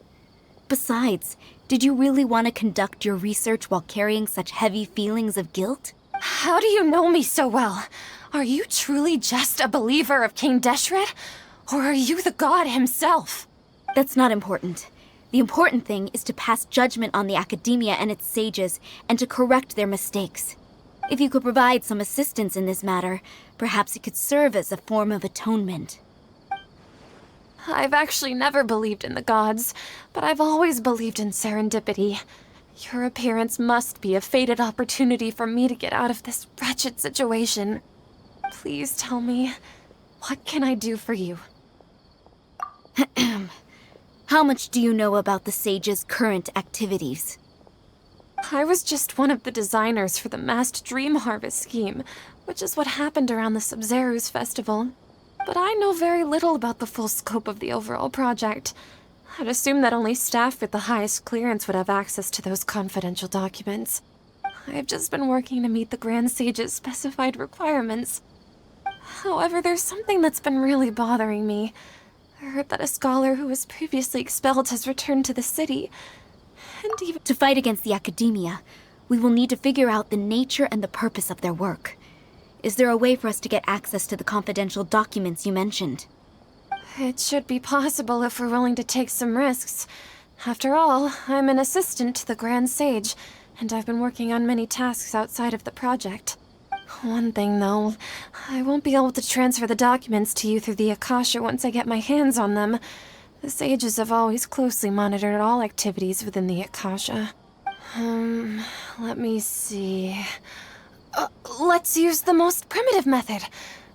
Besides, did you really want to conduct your research while carrying such heavy feelings of guilt? How do you know me so well? Are you truly just a believer of King Deshret? Or are you the god himself? That's not important. The important thing is to pass judgment on the Akademiya and its sages, and to correct their mistakes. If you could provide some assistance in this matter, perhaps it could serve as a form of atonement. I've actually never believed in the gods, but I've always believed in serendipity. Your appearance must be a fated opportunity for me to get out of this wretched situation. Please tell me, what can I do for you? How much do you know about the sage's current activities? I was just one of the designers for the masked dream harvest scheme, which is what happened around the Sumeru festival. But I know very little about the full scope of the overall project. I'd assume that only staff with the highest clearance would have access to those confidential documents. I've just been working to meet the Grand Sage's specified requirements. However, there's something that's been really bothering me. I heard that a scholar who was previously expelled has returned to the city. And even To fight against the Akademiya, we will need to figure out the nature and the purpose of their work. Is there a way for us to get access to the confidential documents you mentioned? it should be possible if we're willing to take some risks. After all, I'm an assistant to the Grand Sage, and I've been working on many tasks outside of the project. One thing, though, I won't be able to transfer the documents to you through the Akasha once I get my hands on them. The sages have always closely monitored all activities within the Akasha. Let me see. Let's use the most primitive method.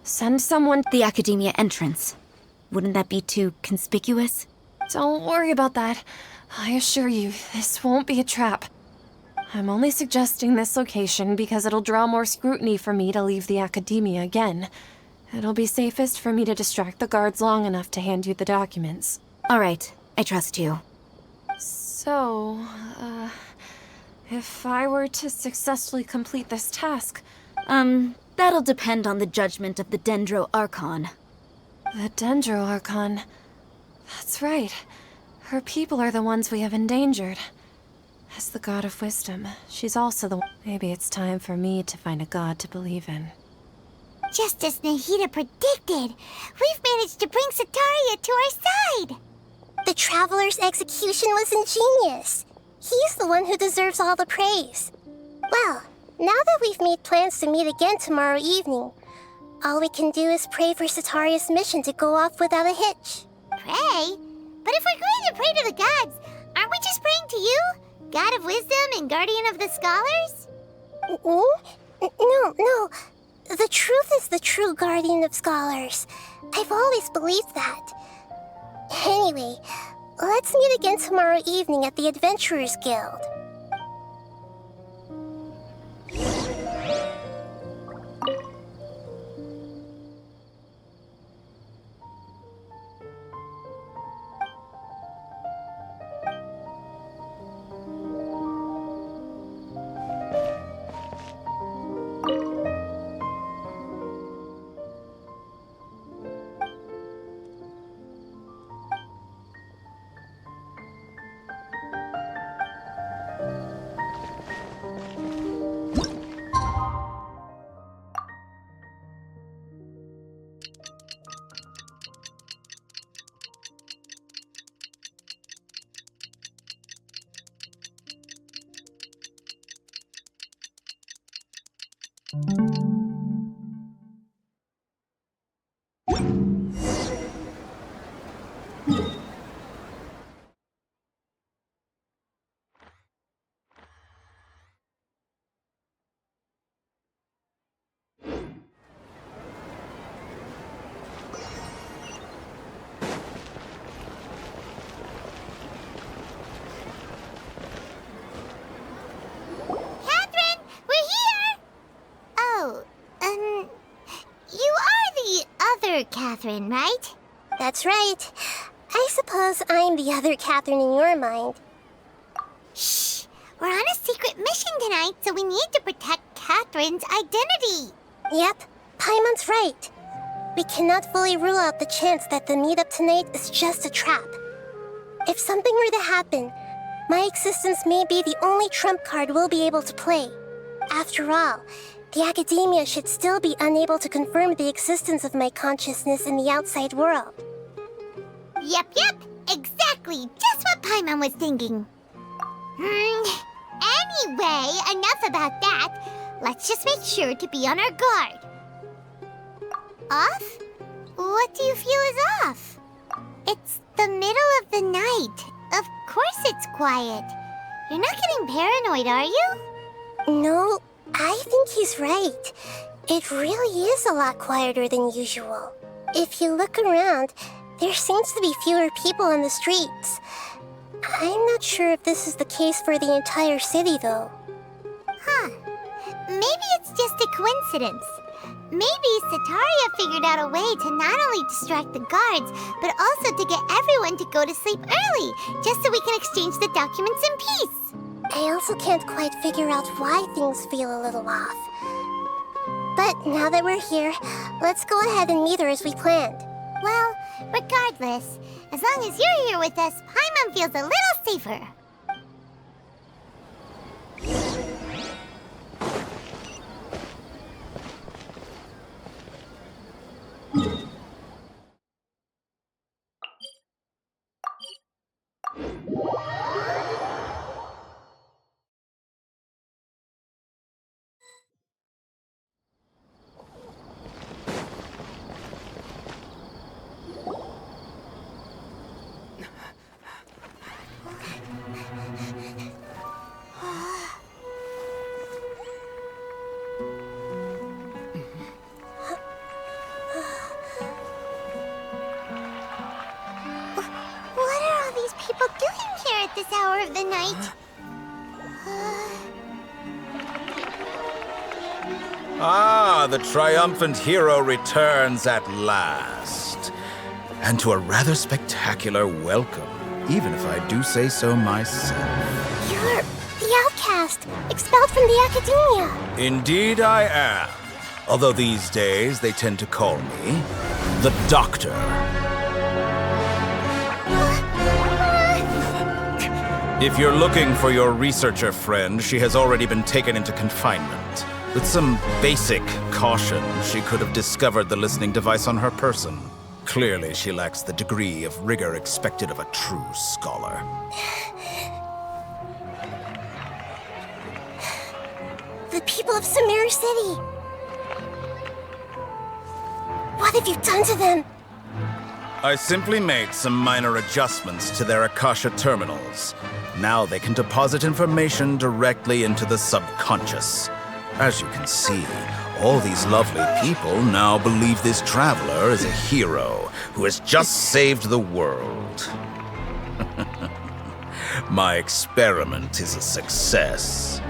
Send someone. The Akademiya entrance. Wouldn't that be too conspicuous? Don't worry about that. I assure you, this won't be a trap. I'm only suggesting this location because it'll draw more scrutiny for me to leave the Akademiya again. It'll be safest for me to distract the guards long enough to hand you the documents. All right, I trust you. So, if I were to successfully complete this task... That'll depend on the judgment of the Dendro Archon. The Dendro Archon... That's right. Her people are the ones we have endangered. As the god of wisdom, she's also the one. Maybe it's time for me to find a god to believe in. Just as Nahida predicted, we've managed to bring Setaria to our side! The Traveler's execution was ingenious. He's the one who deserves all the praise. Well, now that we've made plans to meet again tomorrow evening, all we can do is pray for Setaria's mission to go off without a hitch. Pray? But if we're going to pray to the gods, aren't we just praying to you? God of wisdom and guardian of the scholars? No. The truth is the true guardian of scholars. I've always believed that. Anyway, let's meet again tomorrow evening at the Adventurers Guild. Catherine, we're here! Oh, you are the other Catherine, right? That's right. I suppose I'm the other Catherine in your mind. Shh! We're on a secret mission tonight, so we need to protect Catherine's identity. Yep, Paimon's right. We cannot fully rule out the chance that the meetup tonight is just a trap. If something were to happen, my existence may be the only trump card we'll be able to play. After all, the Akademiya should still be unable to confirm the existence of my consciousness in the outside world. Yep, exactly. Just what Paimon was thinking. Anyway, enough about that. Let's just make sure to be on our guard. Off? What do you feel is off? It's the middle of the night. Of course it's quiet. You're not getting paranoid, are you? No, I think he's right. It really is a lot quieter than usual. If you look around, there seems to be fewer people on the streets. I'm not sure if this is the case for the entire city, though. Huh. Maybe it's just a coincidence. Maybe Sataria figured out a way to not only distract the guards, but also to get everyone to go to sleep early, just so we can exchange the documents in peace. I also can't quite figure out why things feel a little off. But now that we're here, let's go ahead and meet her as we planned. Well, regardless, as long as you're here with us, Paimon feels a little safer. This hour of the night. The triumphant hero returns at last. And to a rather spectacular welcome, even if I do say so myself. You're the outcast, expelled from the Akademiya. Indeed I am. Although these days they tend to call me the Doctor. If you're looking for your researcher friend, she has already been taken into confinement. With some basic caution, she could have discovered the listening device on her person. Clearly, she lacks the degree of rigor expected of a true scholar. The people of Sumeru City. What have you done to them? I simply made some minor adjustments to their Akasha terminals. Now they can deposit information directly into the subconscious. As you can see, all these lovely people now believe this traveler is a hero who has just saved the world. My experiment is a success.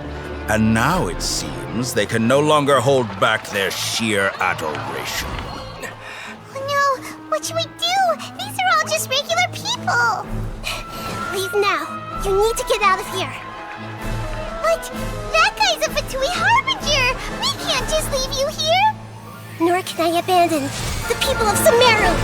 And now it seems they can no longer hold back their sheer adoration. Oh no! What should we do? These are all just regular people! Leave now. You need to get out of here. But that guy's a Fatui Harbinger! We can't just leave you here! Nor can I abandon the people of Sumeru!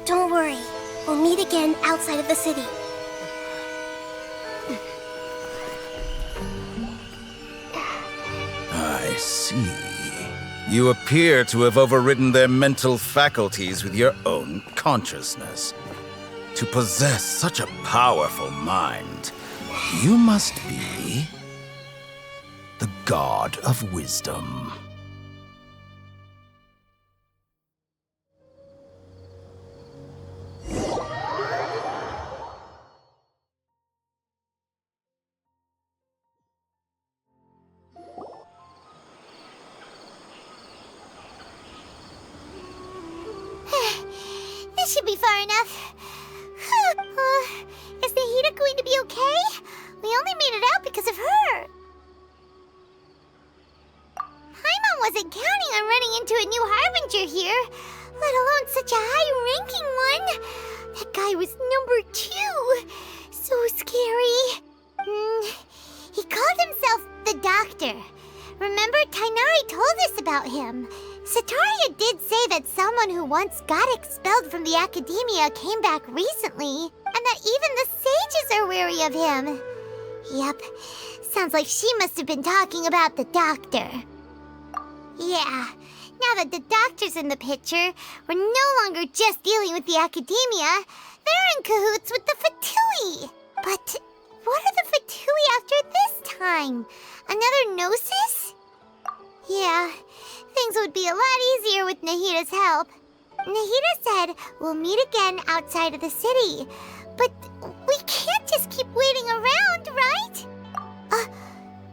Don't worry. We'll meet again outside of the city. I see. You appear to have overridden their mental faculties with your own consciousness. To possess such a powerful mind, you must be the god of wisdom. This should be far enough. Is Nahida going to be okay? We only made it out because of her. Paimon wasn't counting on running into a new Harbinger here, let alone such a high-ranking one. That guy was number 2. So scary. He called himself the Doctor. Remember, Tainari told us about him. Sataria did say that someone who once got expelled from the Akademiya came back recently, and that even the sages are wary of him. Yep, sounds like she must have been talking about the Doctor. Yeah, now that the Doctor's in the picture, we're no longer just dealing with the Akademiya, they're in cahoots with the Fatui. But what are the Fatui after this time? Another Gnosis? Yeah, things would be a lot easier with Nahida's help. Nahida said we'll meet again outside of the city. But we can't just keep waiting around, right?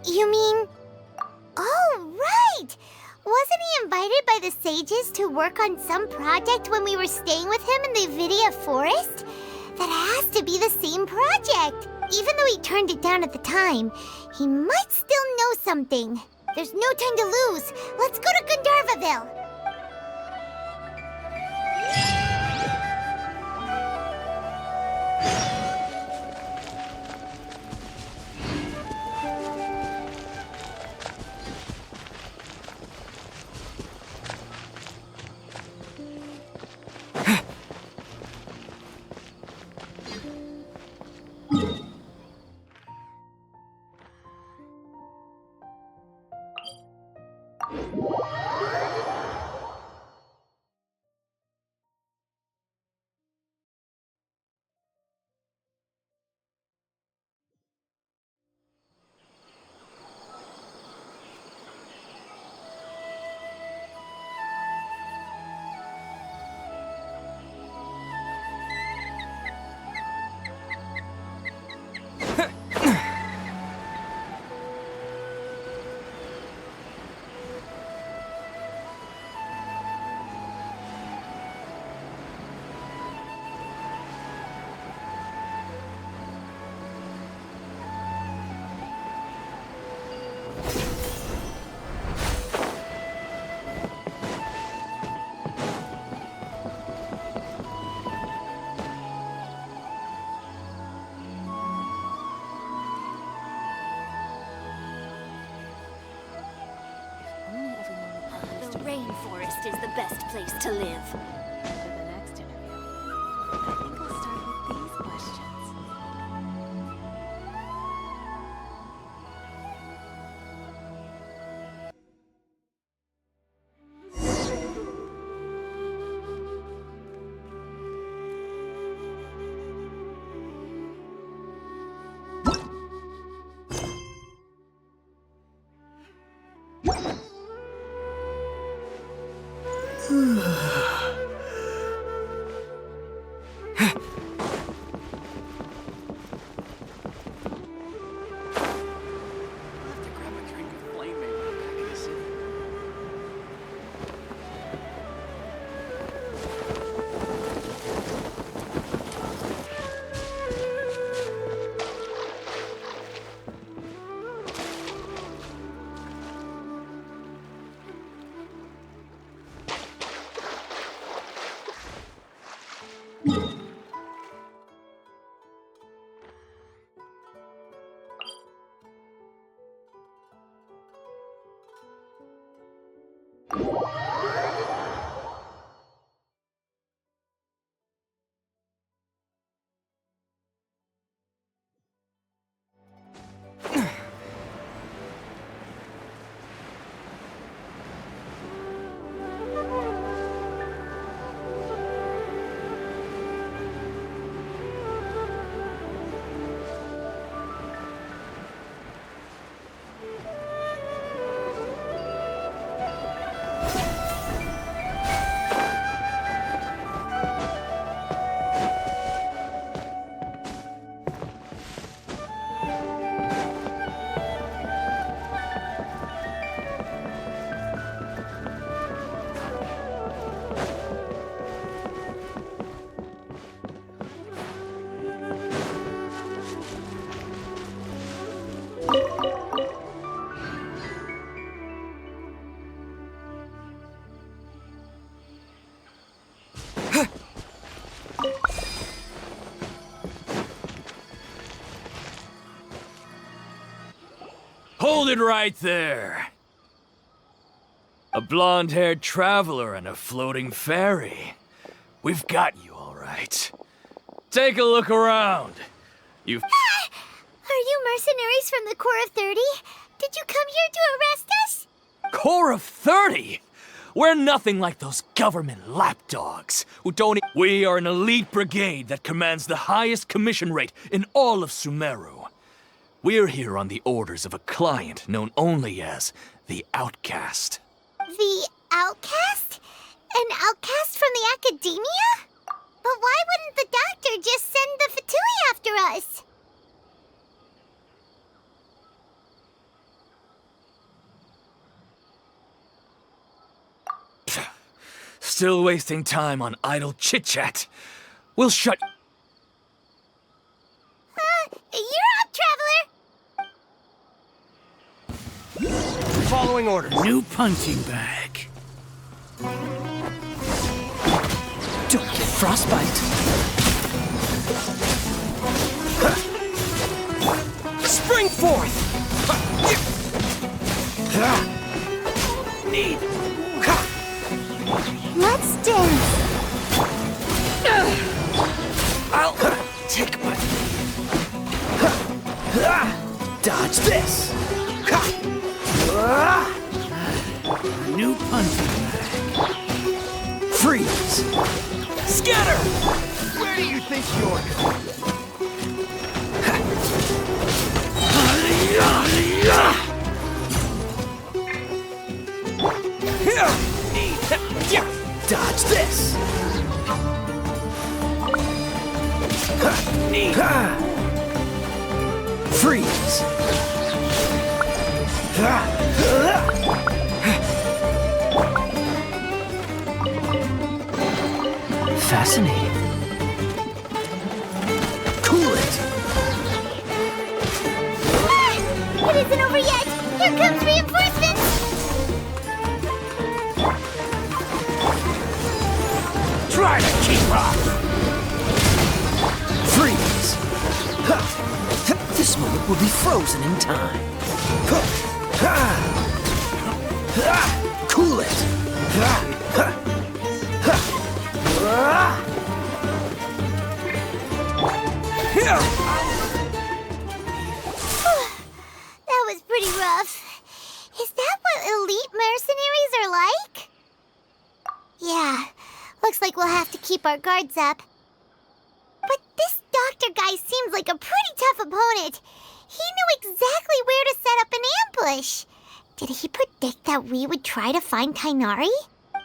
You mean... Oh, right! Wasn't he invited by the sages to work on some project when we were staying with him in the Avidia forest? That has to be the same project. Even though he turned it down at the time, he might still know something. There's no time to lose. Let's go to Gandharvaville. Rainforest is the best place to live. For the next interview, I think I'll start with these questions. Hold it right there. A blonde-haired traveler and a floating fairy. We've got you all right. Take a look around. You've... Are you mercenaries from the Corps of 30? Did you come here to arrest us? Corps of 30? We're nothing like those government lapdogs who don't... We are an elite brigade that commands the highest commission rate in all of Sumeru. We're here on the orders of a client known only as the Outcast. The Outcast? An outcast from the Akademiya? But why wouldn't the doctor just send the Fatui after us? Still wasting time on idle chit-chat. We'll shut... You're up, Traveler! Following order. New punching bag. Don't get frostbite. Spring forth! Need. Let's dance! I'll take my... Dodge this! New punching bag. Freeze! Scatter! Where do you think you're going? Dodge this! Freeze! Fascinating. Cool it! It isn't over yet! Here comes reinforcements! Try to keep up! Freeze! This moment will be frozen in time. Cool it! That was pretty rough. Is that what elite mercenaries are like? Yeah, looks like we'll have to keep our guards up. But this doctor guy seems like a pretty tough opponent. He knew exactly where to set up an ambush. Did he predict that we would try to find Tighnari?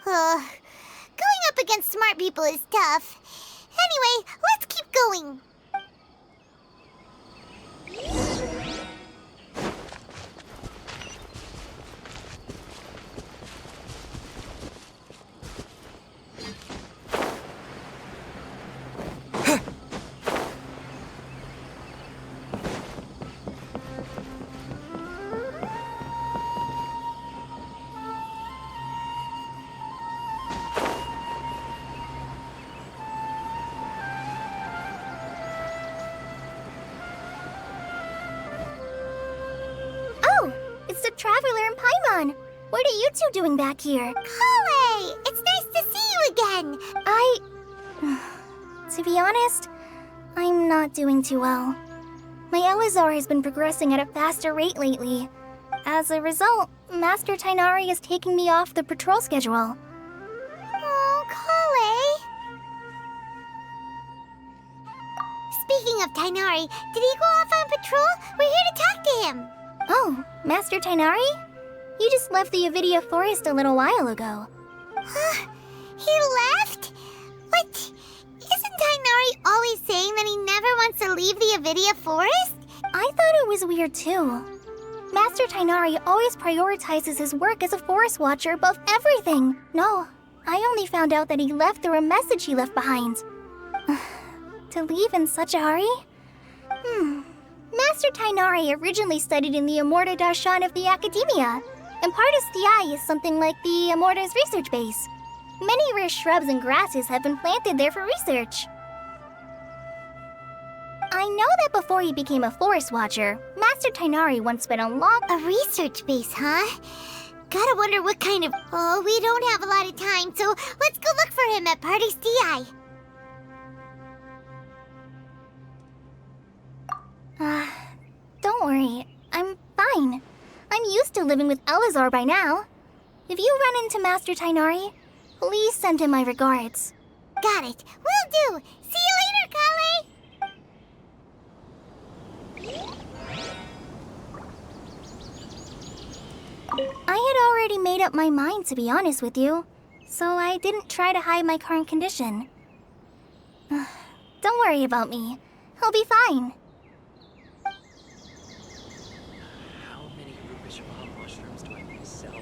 Going up against smart people is tough. Anyway, let's keep going. It's the Traveler and Paimon. What are you two doing back here? Kale! It's nice to see you again! To be honest, I'm not doing too well. My Elazar has been progressing at a faster rate lately. As a result, Master Tighnari is taking me off the patrol schedule. Oh, Kale! Speaking of Tighnari, did he go off on patrol? We're here to talk to him! Oh, Master Tighnari? You just left the Avidia Forest a little while ago. He left? What? Isn't Tighnari always saying that he never wants to leave the Avidia Forest? I thought it was weird too. Master Tighnari always prioritizes his work as a forest watcher above everything. No, I only found out that he left through a message he left behind. To leave in such a hurry? Master Tighnari originally studied in the Amorta Darshan of the Akademiya, and part of Stiai is something like the Amorta's research base. Many rare shrubs and grasses have been planted there for research. I I know that before he became a forest watcher, Master Tainari once spent a research base, huh? Gotta wonder what kind of... Oh, we don't have a lot of time, so let's go look for him at Party's DI. Don't worry. I'm fine. I'm used to living with Elazar by now. If you run into Master Tainari, please send him my regards. Got it. Will do. See you later, Kale. I had already made up my mind, to be honest with you, so I didn't try to hide my current condition. Don't worry about me. I'll be fine. How many rubish mushrooms do I need to sell?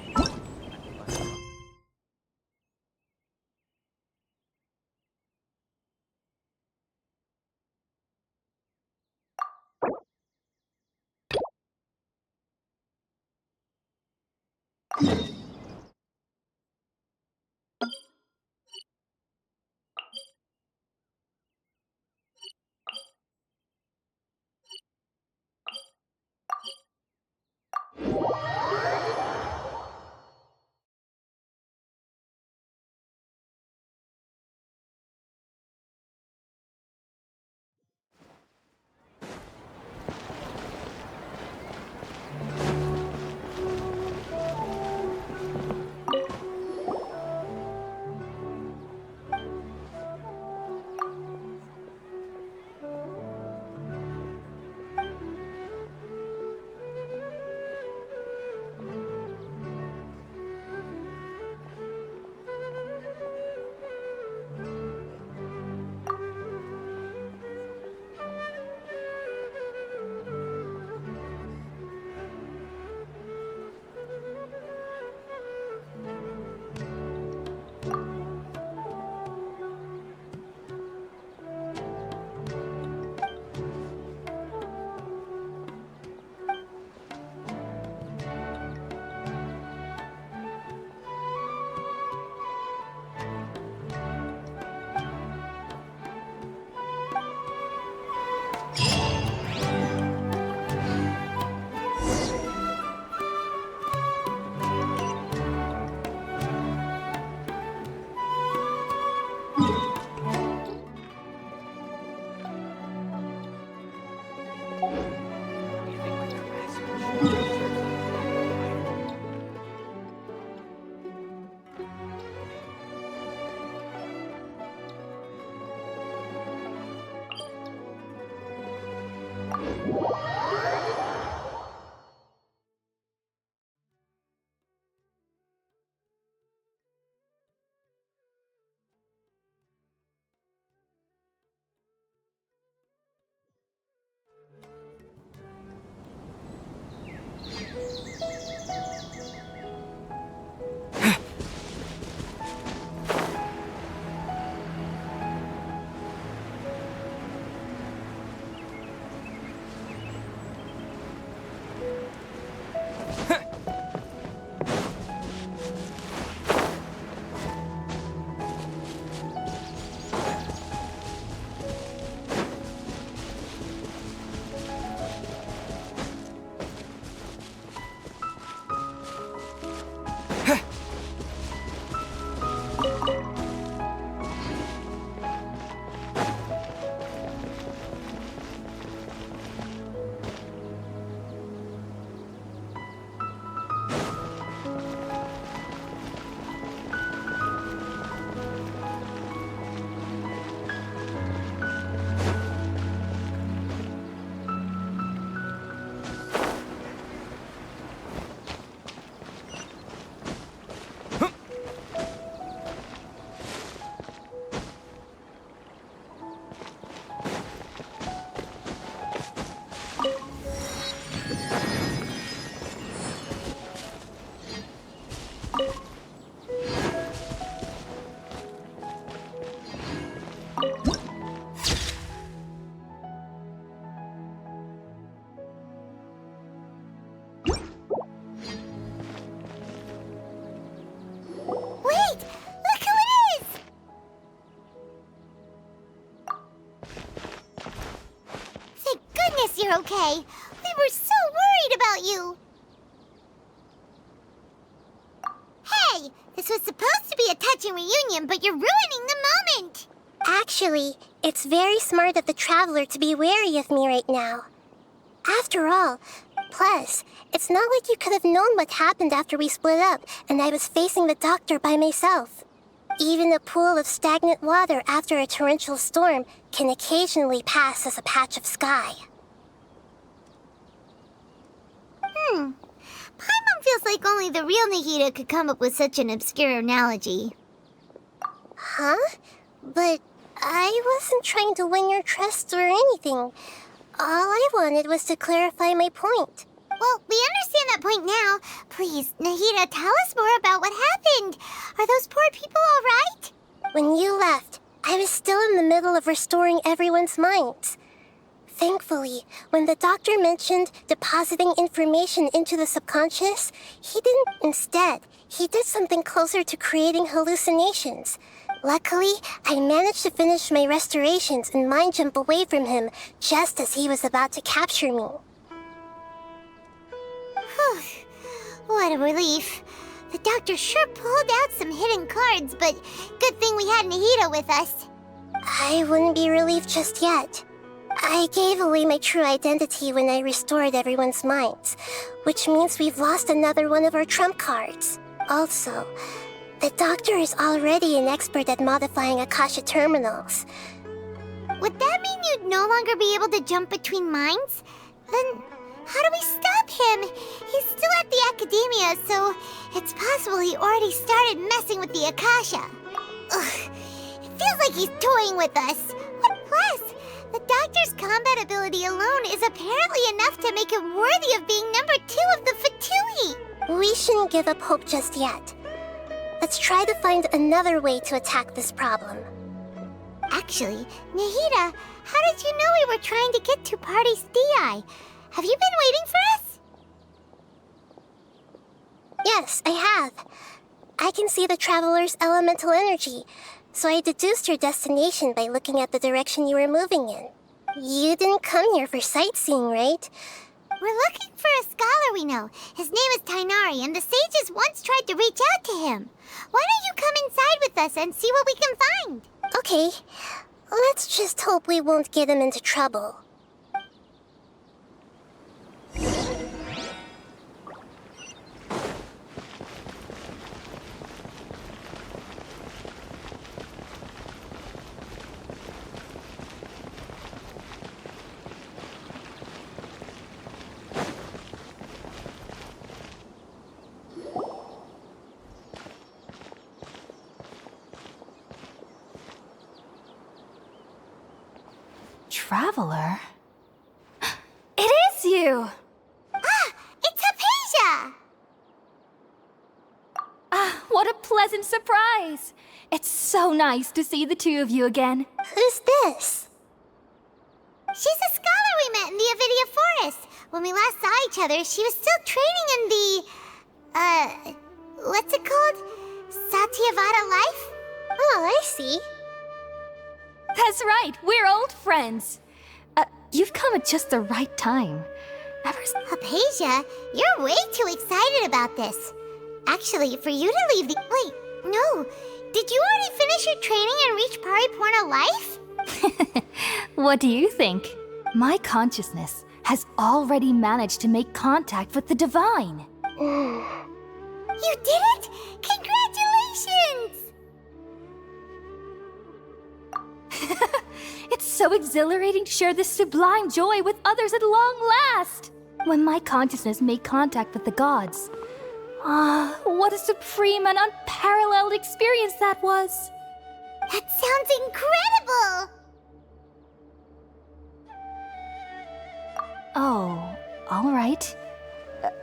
course you're okay. We were so worried about you. Hey, this was supposed to be a touching reunion, but you're ruining the moment. Actually, it's very smart of the Traveler to be wary of me right now. After all, plus, it's not like you could have known what happened after we split up and I was facing the doctor by myself. Even a pool of stagnant water after a torrential storm can occasionally pass as a patch of sky. Paimon feels like only the real Nahida could come up with such an obscure analogy. Huh? But I wasn't trying to win your trust or anything. All I wanted was to clarify my point. Well, we understand that point now. Please, Nahida, tell us more about what happened. Are those poor people all right? When you left, I was still in the middle of restoring everyone's minds. Thankfully, when the doctor mentioned depositing information into the subconscious, he didn't instead. He did something closer to creating hallucinations. Luckily, I managed to finish my restorations and mind jump away from him just as he was about to capture me. Whew. What a relief. The doctor sure pulled out some hidden cards, but good thing we had Nahida with us. I wouldn't be relieved just yet. I gave away my true identity when I restored everyone's minds, which means we've lost another one of our trump cards. Also, the doctor is already an expert at modifying Akasha terminals. Would that mean you'd no longer be able to jump between minds? Then how do we stop him? He's still at the Akademiya, so it's possible he already started messing with the Akasha. Ugh, it feels like he's toying with us. Plus, the doctor's combat ability alone is apparently enough to make him worthy of being number 2 of the Fatui. We shouldn't give up hope just yet. Let's try to find another way to attack this problem. Actually, Nahida, how did you know we were trying to get to Party's DI? Have you been waiting for us? Yes, I have. I can see the Traveler's elemental energy, so I deduced your destination by looking at the direction you were moving in. You didn't come here for sightseeing, right? We're looking for a scholar we know. His name is Tainari, and the sages once tried to reach out to him. Why don't you come inside with us and see what we can find? Okay, let's just hope we won't get him into trouble. Traveler? It is you! Ah, it's Hypatia! Ah, what a pleasant surprise! It's so nice to see the two of you again. Who's this? She's a scholar we met in the Abyssosque forest. When we last saw each other, she was still training in the... what's it called? Satyavada life? Oh, I see. That's right, we're old friends. You've come at just the right time. Hypatia, you're way too excited about this. Actually, for you to leave the... Wait, no. Did you already finish your training and reach Paripurna life? What do you think? My consciousness has already managed to make contact with the divine. You did it? Congratulations! It's so exhilarating to share this sublime joy with others at long last! When my consciousness made contact with the gods. Ah, what a supreme and unparalleled experience that was! That sounds incredible! Oh, alright.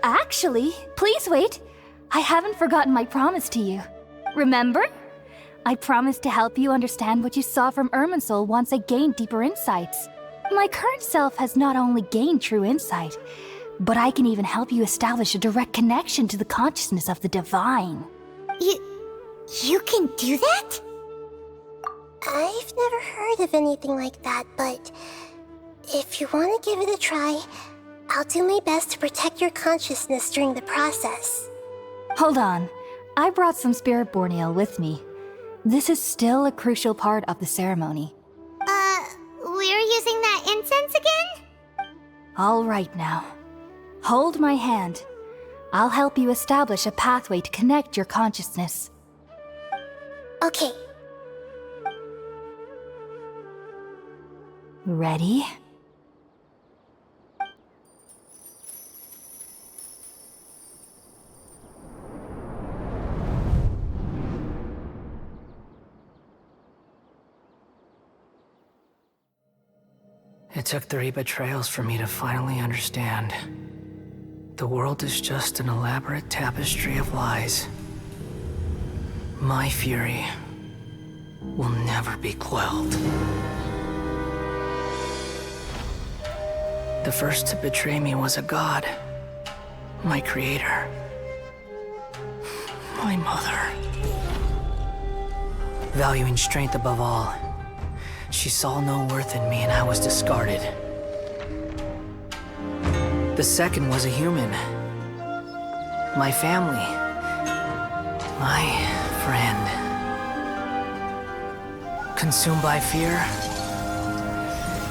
Actually, please wait. I haven't forgotten my promise to you. Remember? I promised to help you understand what you saw from Irminsul once I gained deeper insights. My current self has not only gained true insight, but I can even help you establish a direct connection to the consciousness of the divine. You can do that? I've never heard of anything like that, but If you want to give it a try, I'll do my best to protect your consciousness during the process. Hold on. I brought some spirit born ale with me. This is still a crucial part of the ceremony. We're using that incense again? All right now. Hold my hand. I'll help you establish a pathway to connect your consciousness. Okay. Ready? It took 3 betrayals for me to finally understand. The world is just an elaborate tapestry of lies. My fury will never be quelled. The first to betray me was a god. My creator. My mother. Valuing strength above all, she saw no worth in me and I was discarded. The second was a human. My family. My friend. Consumed by fear,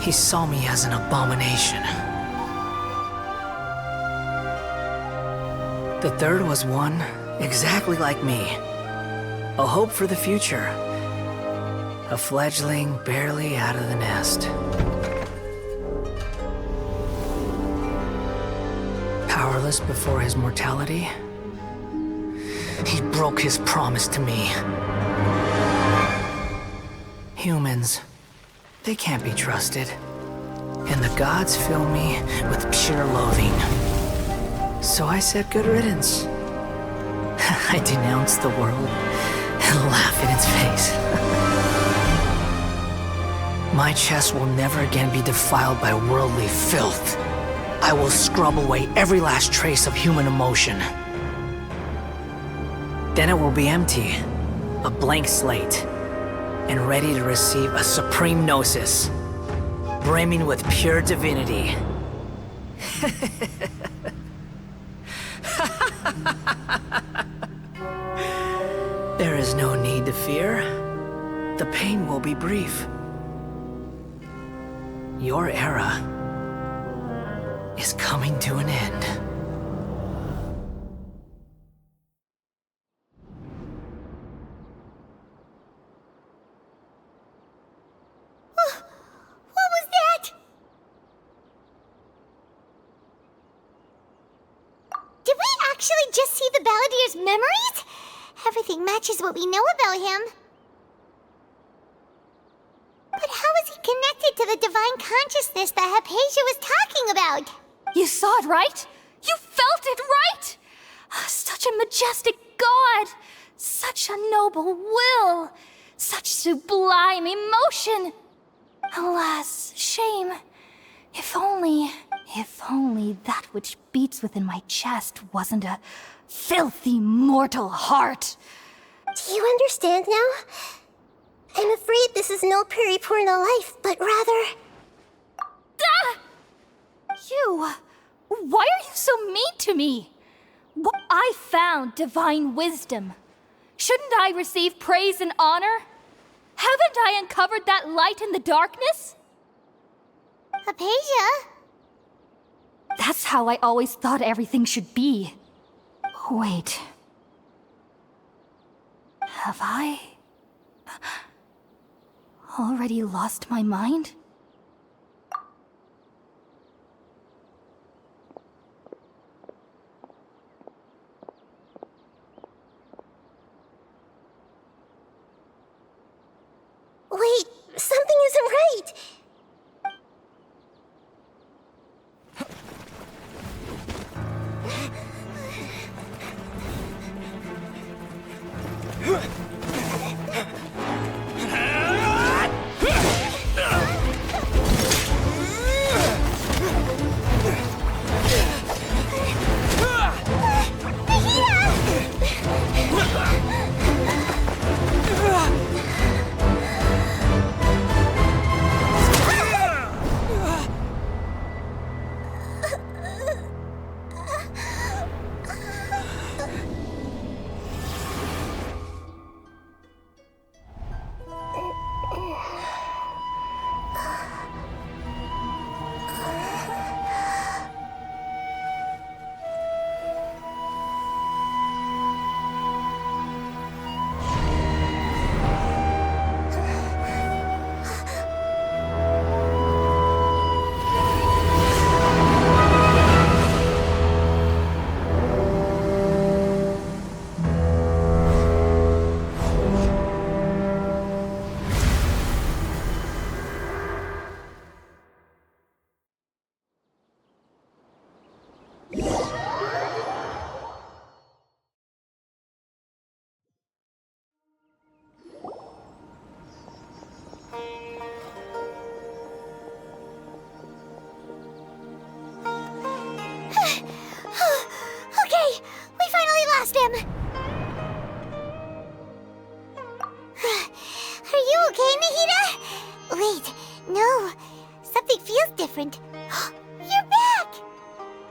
he saw me as an abomination. The third was one exactly like me. A hope for the future. A fledgling barely out of the nest. Powerless before his mortality, he broke his promise to me. Humans, they can't be trusted. And the gods fill me with pure loathing. So I said good riddance. I denounced the world and laughed in its face. My chest will never again be defiled by worldly filth. I will scrub away every last trace of human emotion. Then it will be empty, a blank slate, and ready to receive a supreme gnosis, brimming with pure divinity. There is no need to fear. The pain will be brief. Your era is coming to an end. What was that? Did we actually just see the Balladier's memories? Everything matches what we know about him. But how is he connected to the divine consciousness that Hypatia was talking about? You saw it, right? You felt it, right? Such a majestic god! Such a noble will! Such sublime emotion! Alas, shame. If only that which beats within my chest wasn't a filthy mortal heart. Do you understand now? I'm afraid this is no Puripurna life, but rather... Ah! You! Why are you so mean to me? I found divine wisdom. Shouldn't I receive praise and honor? Haven't I uncovered that light in the darkness? Hypatia? That's how I always thought everything should be. Wait. Have I already lost my mind? Wait, something isn't right.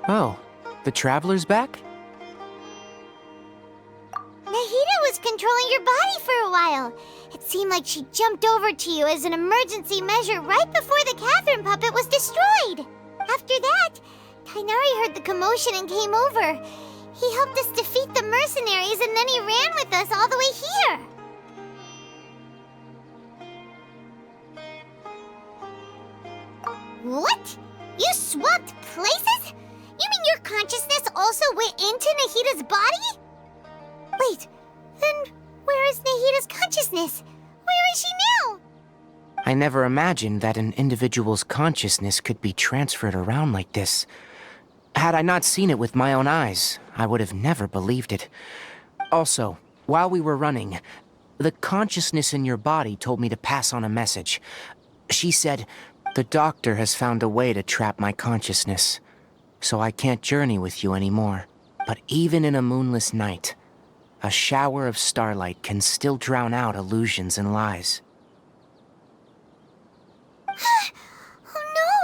Oh, the Traveler's back? Nahida was controlling your body for a while. It seemed like she jumped over to you as an emergency measure right before the Catherine puppet was destroyed. After that, Tainari heard the commotion and came over. He helped us defeat the mercenaries and then he ran with us all the way here. What? You swapped places? You mean your consciousness also went into Nahida's body? Wait, then where is Nahida's consciousness? Where is she now? I never imagined that an individual's consciousness could be transferred around like this. Had I not seen it with my own eyes, I would have never believed it. Also, while we were running, the consciousness in your body told me to pass on a message. She said, "The doctor has found a way to trap my consciousness, so I can't journey with you anymore. But even in a moonless night, a shower of starlight can still drown out illusions and lies." Oh no!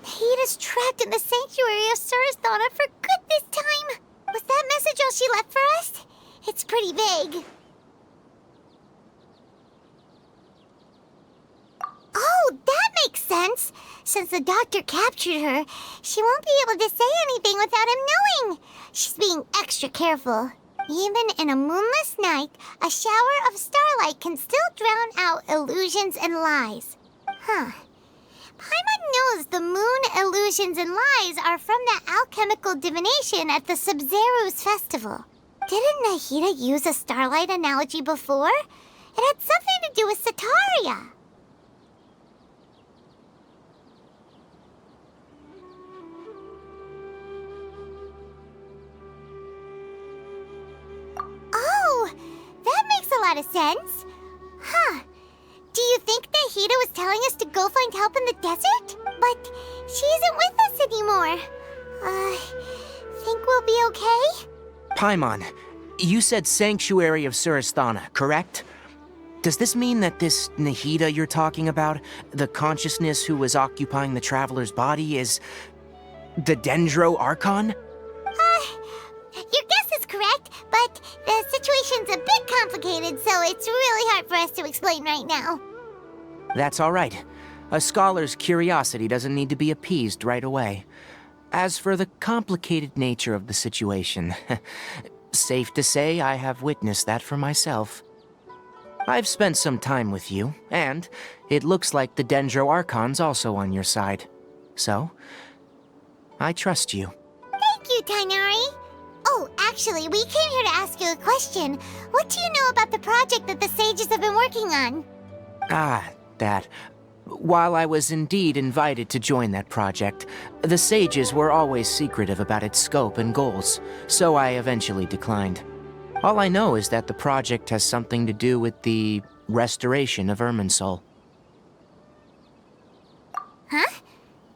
Nahida's trapped in the sanctuary of Suristhana for good this time. Was that message all she left for us? It's pretty vague. Oh, that makes sense. Since the doctor captured her, she won't be able to say anything without him knowing. She's being extra careful. Even in a moonless night, a shower of starlight can still drown out illusions and lies. Huh. Paimon knows the moon illusions and lies are from the alchemical divination at the Subzerus festival. Didn't Nahida use a starlight analogy before? It had something to do with Sataria. Oh, that makes a lot of sense. Huh. Do you think Nahida was telling us to go find help in the desert? But she isn't with us anymore. Think we'll be okay? Paimon, you said Sanctuary of Suristhana, correct? Does this mean that this Nahida you're talking about, the consciousness who was occupying the Traveler's body, is the Sumeru Archon? Your guess is correct, but the situation's a bit complicated, so it's really hard for us to explain right now. That's all right. A scholar's curiosity doesn't need to be appeased right away. As for the complicated nature of the situation, safe to say I have witnessed that for myself. I've spent some time with you, and it looks like the Sumeru Archon's also on your side. So, I trust you. Thank you, Tainari. Oh, actually, we came here to ask you a question. What do you know about the project that the sages have been working on? That. While I was indeed invited to join that project, the sages were always secretive about its scope and goals, so I eventually declined. All I know is that the project has something to do with the restoration of Irminsul. Huh?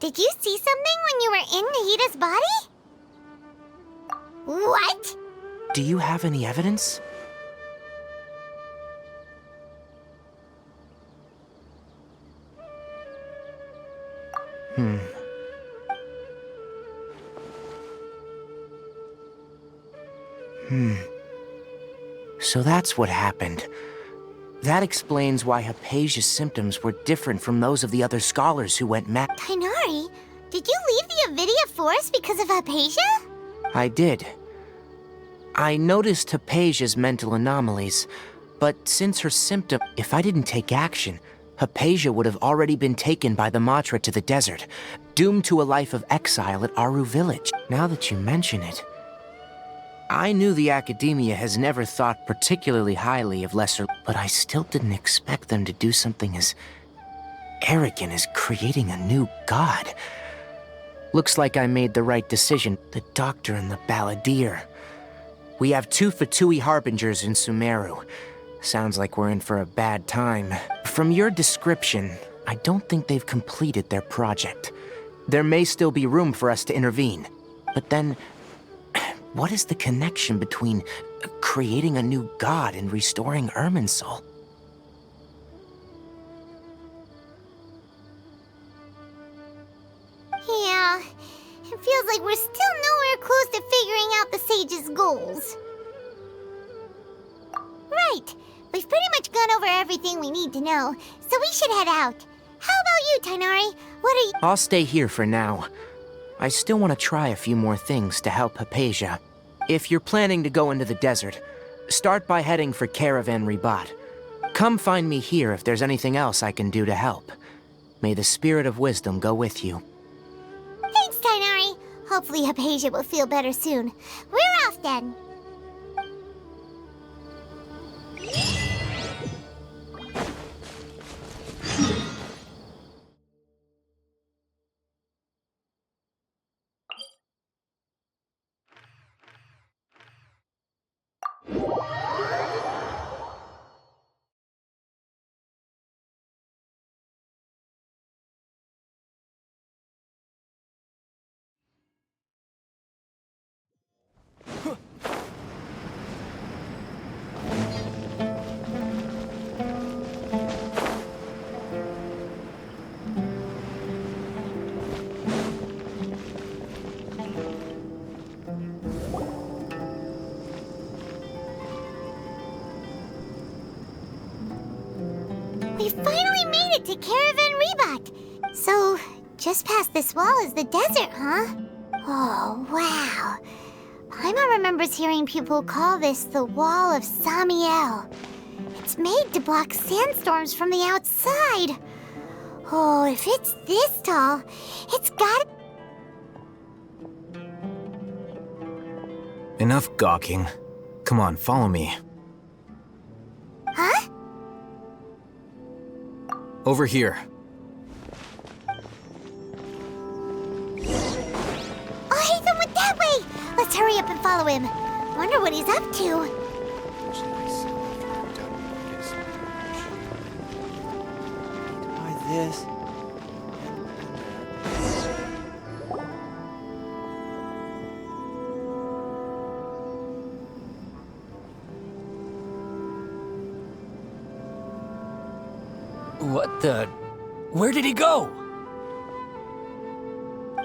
Did you see something when you were in Nahida's body? What? Do you have any evidence? So that's what happened. That explains why Hypatia's symptoms were different from those of the other scholars who went mad. Tainari, did you leave the Avidia forest because of Hypatia? I did. I noticed Hypatia's mental anomalies, but since her symptom, if I didn't take action, Hypatia would have already been taken by the Matra to the desert, doomed to a life of exile at Aru village. Now that you mention it, I knew the Akademiya has never thought particularly highly of lesser, but I still didn't expect them to do something as arrogant as creating a new god. Looks like I made the right decision. The doctor and the balladeer. We have 2 Fatui harbingers in Sumeru. Sounds like we're in for a bad time. From your description, I don't think they've completed their project. There may still be room for us to intervene. But then, what is the connection between creating a new god and restoring Irminsul? Yeah, It feels like we're still nowhere close to figuring out the sage's goals. Right. We've pretty much gone over everything we need to know, so we should head out. How about you, Tighnari? What are you— I'll stay here for now. I still want to try a few more things to help Hypatia. If you're planning to go into the desert, start by heading for Caravan Ribat. Come find me here if there's anything else I can do to help. May the spirit of wisdom go with you. Thanks, Tighnari. Hopefully Hypatia will feel better soon. We're off then. We finally made it to Caravan Ribat. So, just past this wall is the desert, huh? Oh, wow. Paimon remembers hearing people call this the Wall of Samiel. It's made to block sandstorms from the outside. Oh, if it's this tall, it's gotta— Enough gawking. Come on, follow me. Huh? Over here. Oh, Haytham went that way! Let's hurry up and follow him. Wonder what he's up to. Buy this. What the? Where did he go?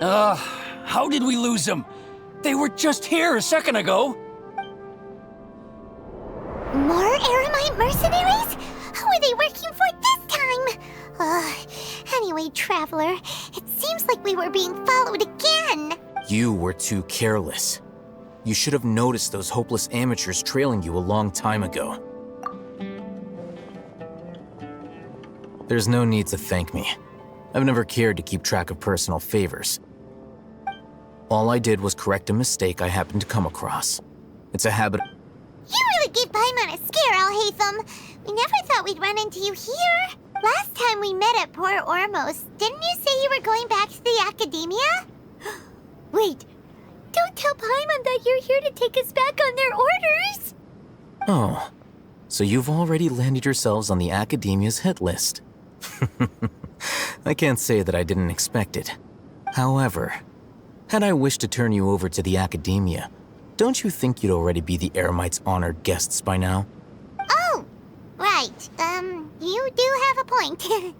How did we lose him? They were just here a second ago. More Eremite mercenaries? Who are they working for this time? Anyway, Traveler, it seems like we were being followed again. You were too careless. You should have noticed those hopeless amateurs trailing you a long time ago. There's no need to thank me. I've never cared to keep track of personal favors. All I did was correct a mistake I happened to come across. It's a habit. You really gave Paimon a scare, Alhaitham. We never thought we'd run into you here. Last time we met at Port Ormos, didn't you say you were going back to the Akademiya? Wait, don't tell Paimon that you're here to take us back on their orders. Oh, so you've already landed yourselves on the Akademiya's hit list. I can't say that I didn't expect it. However, had I wished to turn you over to the Akademiya, don't you think you'd already be the Eremites' honored guests by now? Oh, right. You do have a point.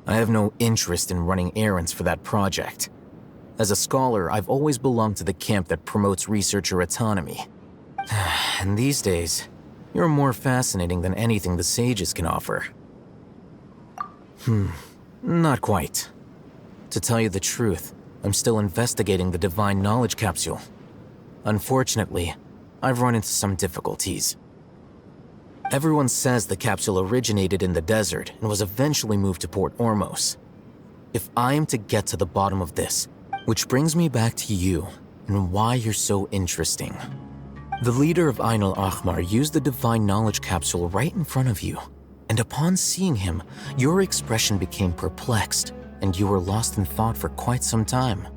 I have no interest in running errands for that project. As a scholar, I've always belonged to the camp that promotes researcher autonomy. And these days, you're more fascinating than anything the sages can offer. Not quite. To tell you the truth, I'm still investigating the Divine Knowledge Capsule. Unfortunately, I've run into some difficulties. Everyone says the capsule originated in the desert and was eventually moved to Port Ormos. If I am to get to the bottom of this, which brings me back to you and why you're so interesting. The leader of Ain al-Ahmar used the Divine Knowledge Capsule right in front of you, and upon seeing him, your expression became perplexed, and you were lost in thought for quite some time.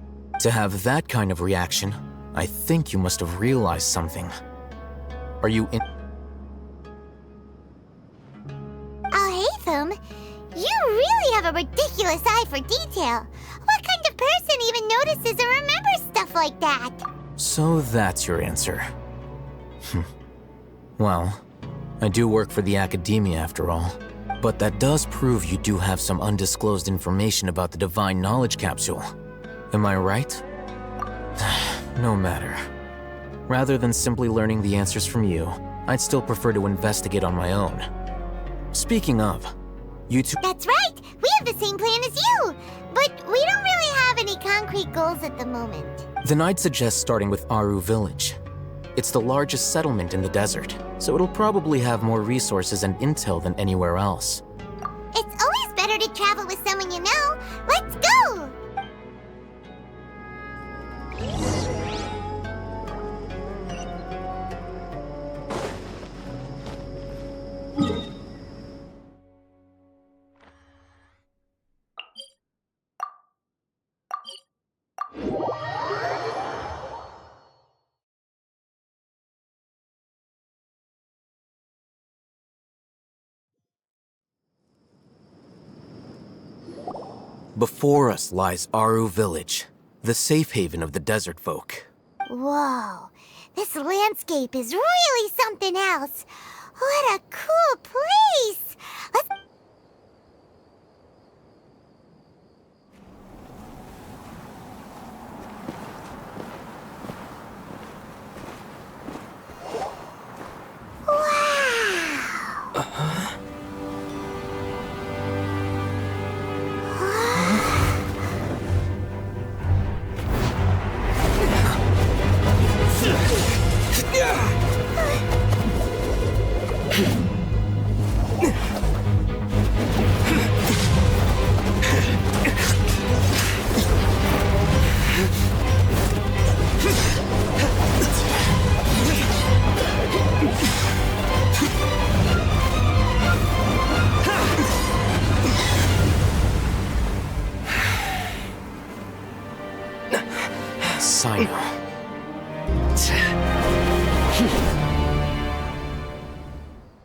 To have that kind of reaction, I think you must have realized something. Are you in— Alhaitham, you really have a ridiculous eye for detail. What kind of person even notices or remembers stuff like that? So that's your answer. Well, I do work for the Akademiya after all. But that does prove you do have some undisclosed information about the Divine Knowledge Capsule. Am I right? No matter. Rather than simply learning the answers from you, I'd still prefer to investigate on my own. Speaking of, you two— That's right! We have the same plan as you! But we don't really have any concrete goals at the moment. Then I'd suggest starting with Aru Village. It's the largest settlement in the desert, so it'll probably have more resources and intel than anywhere else. It's always better to travel with someone you know. Let's go! Before us lies Aru Village, the safe haven of the desert folk. Whoa, this landscape is really something else. What a cool place! Let's...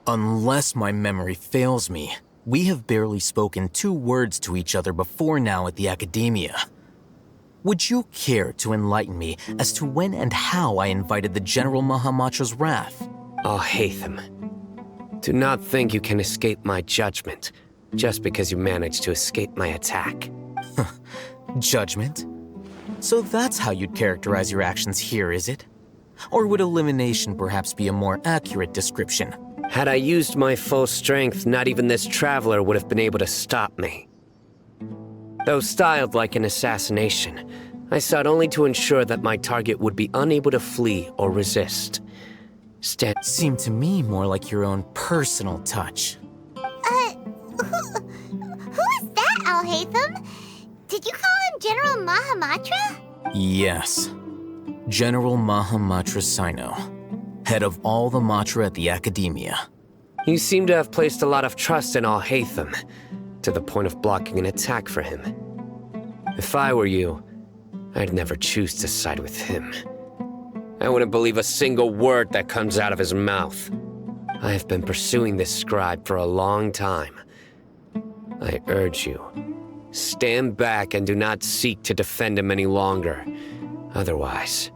Unless my memory fails me, we have barely spoken 2 words to each other before now at the Akademiya. Would you care to enlighten me as to when and how I invited the General Mahamatra's wrath? Oh, Haytham. Do not think you can escape my judgment just because you managed to escape my attack. Judgment? So that's how you'd characterize your actions here, is it? Or would elimination perhaps be a more accurate description? Had I used my full strength, not even this traveler would have been able to stop me. Though styled like an assassination, I sought only to ensure that my target would be unable to flee or resist. Seemed to me more like your own personal touch. Who is that, Al-Haytham? Did you call him General Mahamatra? Yes. General Mahamatra Sino, head of all the Matra at the Akademiya. You seem to have placed a lot of trust in Al-Haytham, to the point of blocking an attack for him. If I were you, I'd never choose to side with him. I wouldn't believe a single word that comes out of his mouth. I have been pursuing this scribe for a long time. I urge you, stand back and do not seek to defend him any longer. Otherwise,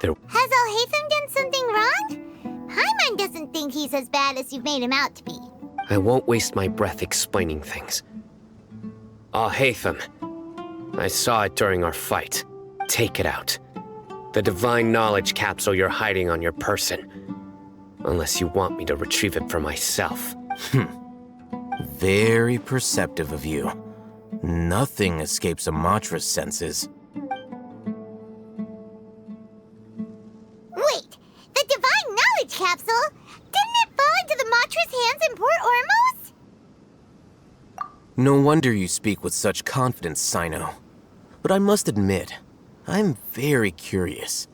there— Has Al-Haytham done something wrong? Paimon doesn't think he's as bad as you've made him out to be. I won't waste my breath explaining things. Al-Haytham, I saw it during our fight. Take it out. The divine knowledge capsule you're hiding on your person. Unless you want me to retrieve it for myself. Very perceptive of you. Nothing escapes a Matra's senses. Wait, the divine knowledge capsule? Didn't it fall into the Matra's hands in Port Ormos? No wonder you speak with such confidence, Sino. But I must admit, I'm very curious.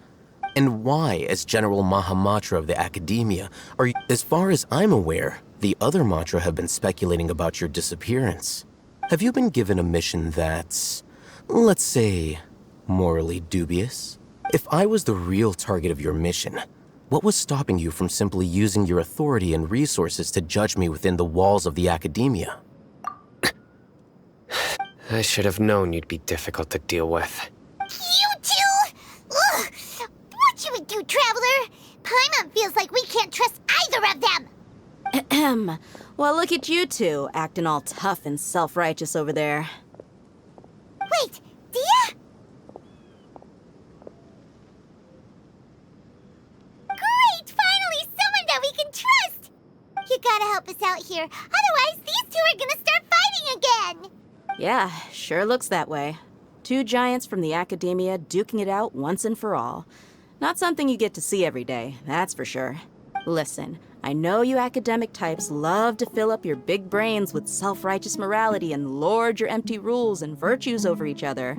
And why, as General Mahamatra of the Akademiya, are you— As far as I'm aware, the other Matra have been speculating about your disappearance. Have you been given a mission that's, let's say, morally dubious? If I was the real target of your mission, what was stopping you from simply using your authority and resources to judge me within the walls of the Akademiya? I should have known you'd be difficult to deal with. You two? Ugh! What you would do, Traveler? Paimon feels like we can't trust either of them! Ahem. Well, look at you two, acting all tough and self-righteous over there. Wait, Dia? here. Otherwise, these two are gonna start fighting again. Yeah, sure looks that way. Two giants from the Akademiya duking it out once and for all. Not something you get to see every day, that's for sure. Listen, I know you academic types love to fill up your big brains with self-righteous morality and lord your empty rules and virtues over each other.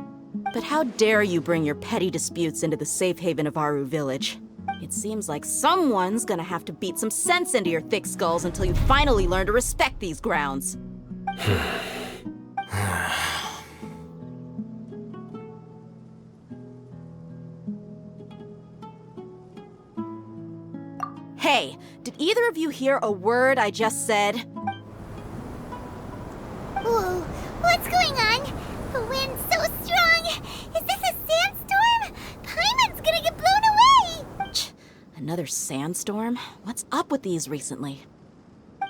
But how dare you bring your petty disputes into the safe haven of Aru Village? It seems like someone's gonna have to beat some sense into your thick skulls until you finally learn to respect these grounds. Hey, did either of you hear a word I just said? Whoa, what's going on? The wind's so strong. Is this a sandstorm? Paimon's gonna get blown away. Another sandstorm? What's up with these recently?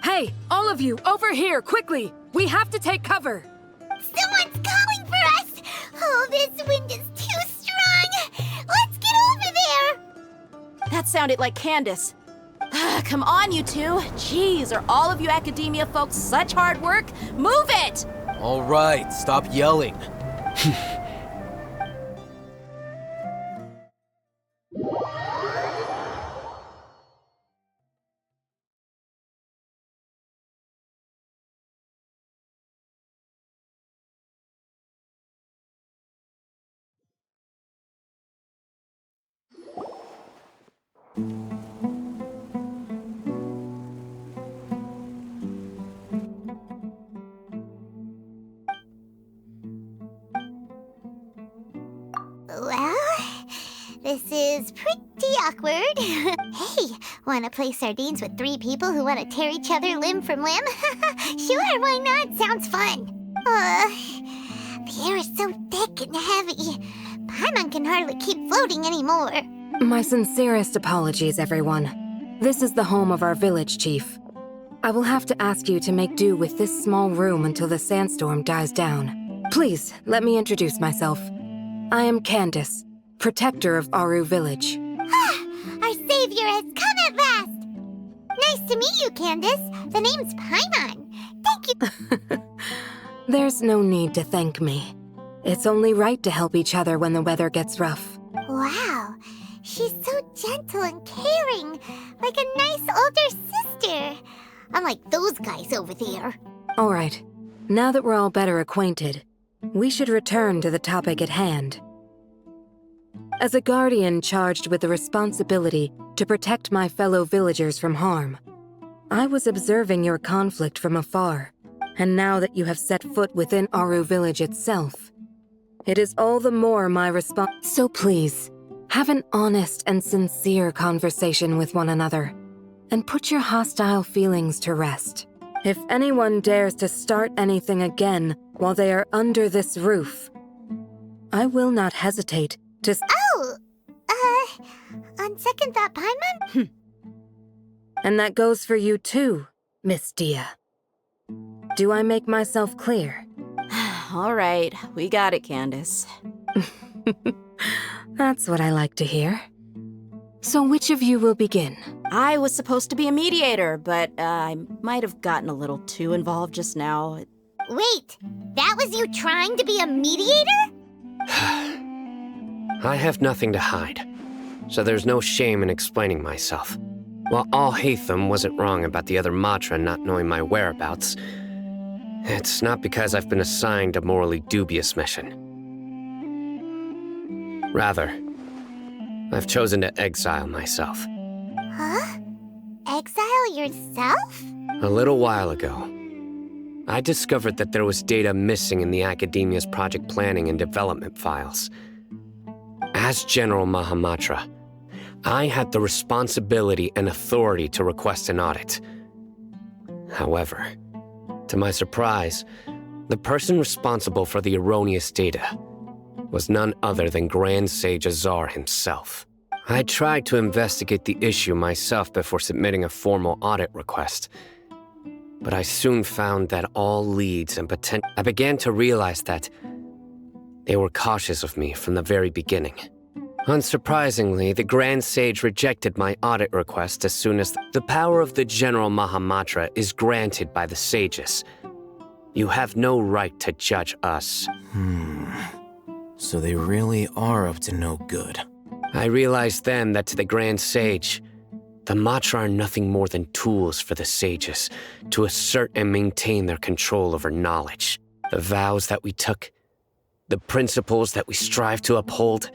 Hey, all of you, over here, quickly! We have to take cover! Someone's calling for us. Oh, this wind is too strong. Let's get over there. That sounded like Candace. Come on, you two. Jeez, are all of you Akademiya folks such hard work? Move it! All right, stop yelling. Well, this is pretty awkward. Hey, wanna play sardines with three people who wanna tear each other limb from limb? Sure, why not? Sounds fun. The air is so thick and heavy. Paimon can hardly keep floating anymore. My sincerest apologies, everyone. This is the home of our village chief. I will have to ask you to make do with this small room until the sandstorm dies down. Please, let me introduce myself. I am Candace, protector of Aru Village. Our savior has come at last! Nice to meet you, Candace. The name's Paimon. Thank you. There's no need to thank me. It's only right to help each other when the weather gets rough. Wow, she's so gentle and caring, like a nice older sister. Unlike those guys over there. All right, now that we're all better acquainted, we should return to the topic at hand. As a guardian charged with the responsibility to protect my fellow villagers from harm, I was observing your conflict from afar, and now that you have set foot within Aru Village itself, it is all the more my response. So please, have an honest and sincere conversation with one another, and put your hostile feelings to rest. If anyone dares to start anything again while they are under this roof, I will not hesitate to— on second thought, Paimon? And that goes for you too, Miss Dia. Do I make myself clear? All right, we got it, Candace. That's what I like to hear. So which of you will begin? I was supposed to be a mediator, but I might have gotten a little too involved just now. Wait, that was you trying to be a mediator? I have nothing to hide, so there's no shame in explaining myself. While Alhaitham wasn't wrong about the other Matra not knowing my whereabouts, it's not because I've been assigned a morally dubious mission. Rather, I've chosen to exile myself. Huh? Exile yourself? A little while ago, I discovered that there was data missing in the Akademiya's project planning and development files. As General Mahamatra, I had the responsibility and authority to request an audit. However, to my surprise, the person responsible for the erroneous data was none other than Grand Sage Azar himself. I tried to investigate the issue myself before submitting a formal audit request, but I soon found that all leads and I began to realize that they were cautious of me from the very beginning. Unsurprisingly, the Grand Sage rejected my audit request as soon as the power of the General Mahamatra is granted by the sages. You have no right to judge us. So they really are up to no good. I realized then that to the Grand Sage, the Matra are nothing more than tools for the sages to assert and maintain their control over knowledge. The vows that we took, the principles that we strive to uphold,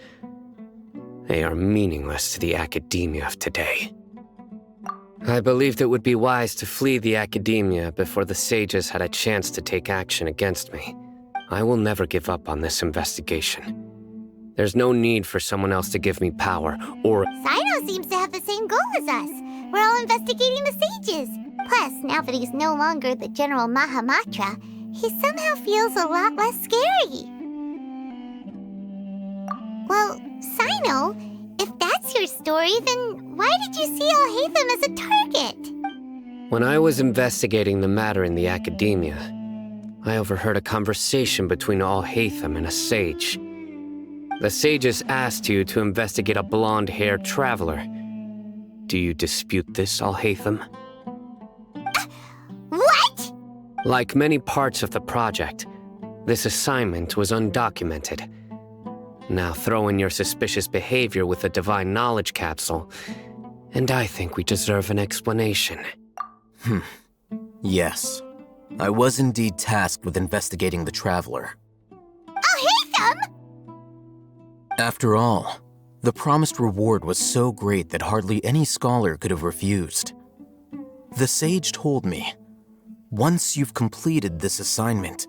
they are meaningless to the Akademiya of today. I believed it would be wise to flee the Akademiya before the sages had a chance to take action against me. I will never give up on this investigation. There's no need for someone else to give me power, or... Sino seems to have the same goal as us. We're all investigating the sages. Plus, now that he's no longer the General Mahamatra, he somehow feels a lot less scary. Well, Sino, if that's your story, then why did you see Alhaitham as a target? When I was investigating the matter in the Akademiya, I overheard a conversation between Alhaitham and a sage. The sages asked you to investigate a blonde-haired traveler. Do you dispute this, Alhaitham? What? Like many parts of the project, this assignment was undocumented. Now throw in your suspicious behavior with a divine knowledge capsule, and I think we deserve an explanation. Yes. I was indeed tasked with investigating the traveler. Alhaitham! After all, the promised reward was so great that hardly any scholar could have refused. The sage told me, once you've completed this assignment...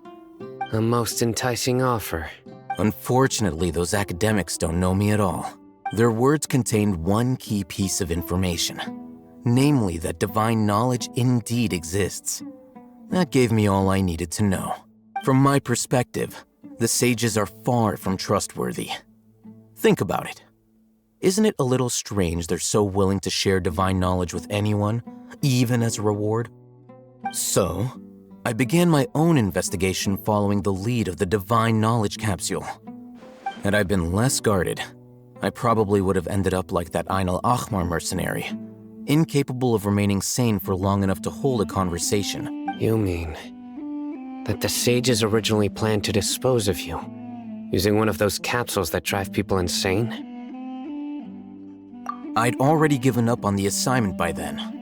A most enticing offer. Unfortunately, those academics don't know me at all. Their words contained one key piece of information, namely that divine knowledge indeed exists. That gave me all I needed to know. From my perspective, the sages are far from trustworthy. Think about it. Isn't it a little strange they're so willing to share divine knowledge with anyone, even as a reward? So, I began my own investigation following the lead of the divine knowledge capsule. Had I been less guarded, I probably would have ended up like that Ain al-Ahmar mercenary, incapable of remaining sane for long enough to hold a conversation. You mean that the sages originally planned to dispose of you, using one of those capsules that drive people insane? I'd already given up on the assignment by then.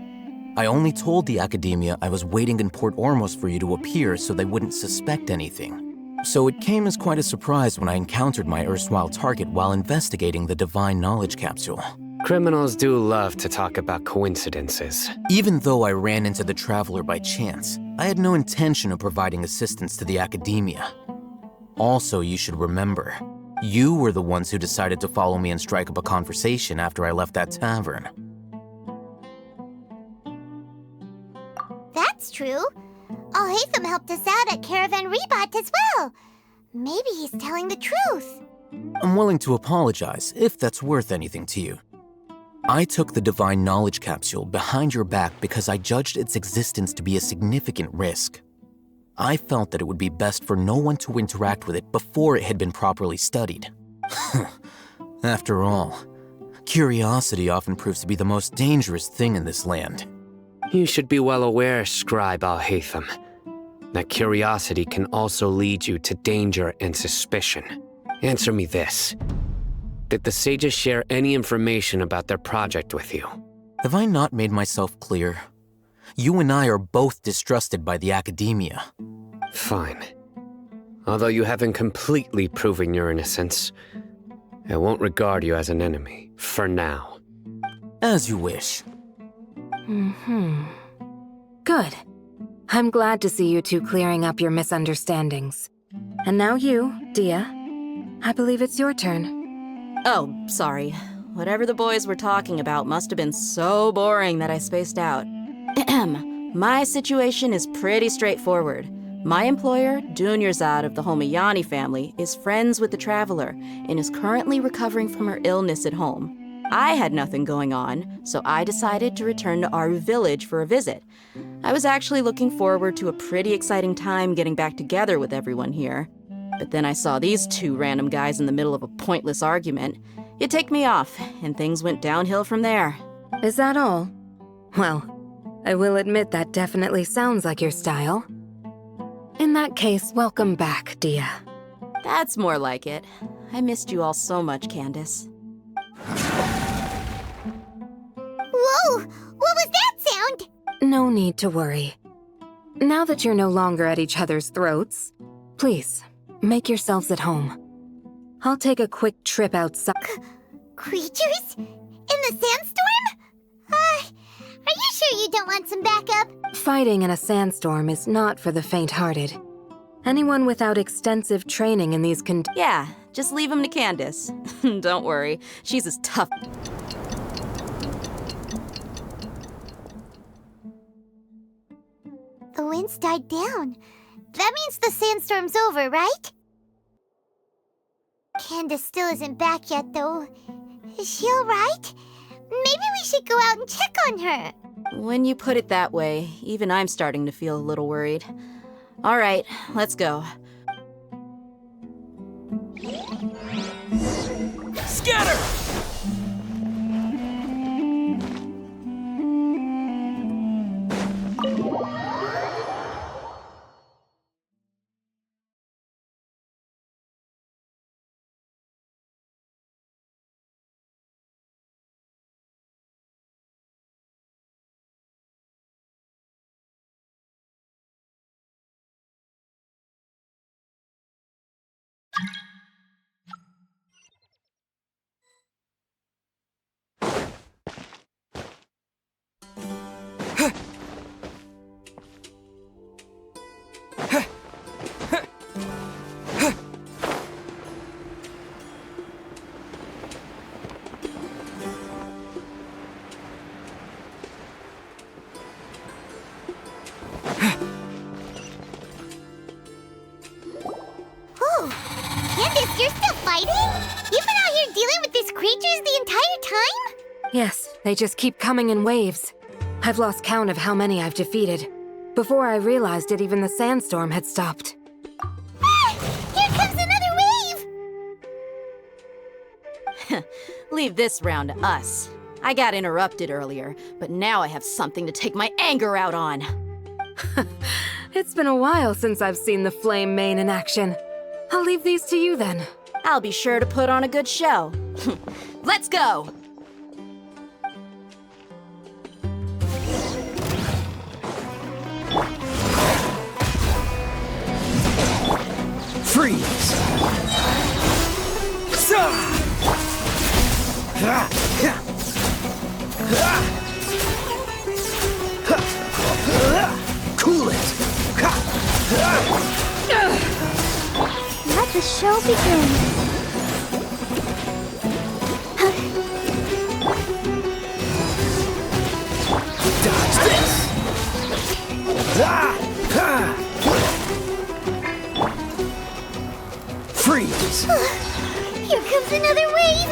I only told the Akademiya I was waiting in Port Ormos for you to appear so they wouldn't suspect anything. So it came as quite a surprise when I encountered my erstwhile target while investigating the divine knowledge capsule. Criminals do love to talk about coincidences. Even though I ran into the traveler by chance, I had no intention of providing assistance to the Akademiya. Also, you should remember, you were the ones who decided to follow me and strike up a conversation after I left that tavern. That's true. Alhaitham helped us out at Caravan Rebat as well. Maybe he's telling the truth. I'm willing to apologize if that's worth anything to you. I took the divine knowledge capsule behind your back because I judged its existence to be a significant risk. I felt that it would be best for no one to interact with it before it had been properly studied. After all, curiosity often proves to be the most dangerous thing in this land. You should be well aware, Scribe Alhaitham, that curiosity can also lead you to danger and suspicion. Answer me this. Did the sages share any information about their project with you? Have I not made myself clear? You and I are both distrusted by the Akademiya. Fine. Although you haven't completely proven your innocence, I won't regard you as an enemy, for now. As you wish. Good. I'm glad to see you two clearing up your misunderstandings. And now you, Dia. I believe it's your turn. Oh, sorry. Whatever the boys were talking about must have been so boring that I spaced out. My situation is pretty straightforward. My employer, Dunyarzad of the Homayani family, is friends with the Traveler and is currently recovering from her illness at home. I had nothing going on, so I decided to return to Aru Village for a visit. I was actually looking forward to a pretty exciting time getting back together with everyone here. But then I saw these two random guys in the middle of a pointless argument, You ticked me off, and things went downhill from there. Is that all? Well, I will admit that definitely sounds like your style. In that case, welcome back, Dia. That's more like it. I missed you all so much, Candace. Whoa! What was that sound? No need to worry. Now that you're no longer at each other's throats, please, make yourselves at home. I'll take a quick trip outside. Creatures? In the sandstorm? Are you sure you don't want some backup? Fighting in a sandstorm is not for the faint-hearted. Anyone without extensive training in these Yeah, just leave him to Candace. Don't worry, she's as tough. The wind's died down. That means the sandstorm's over, right? Candace still isn't back yet, though. Is she alright? Maybe we should go out and check on her. When you put it that way, even I'm starting to feel a little worried. All right, let's go. Scatter! Candace, you're still fighting? You've been out here dealing with these creatures the entire time? Yes, they just keep coming in waves. I've lost count of how many I've defeated. Before I realized it, even the sandstorm had stopped. Ah! Here comes another wave! Leave this round to us. I got interrupted earlier, but now I have something to take my anger out on. It's been a while since I've seen the Flame Mane in action. I'll leave these to you then. I'll be sure to put on a good show. Let's go! Freeze! Cool it! Let the show begin. Dodge this! Freeze! Here comes another wave!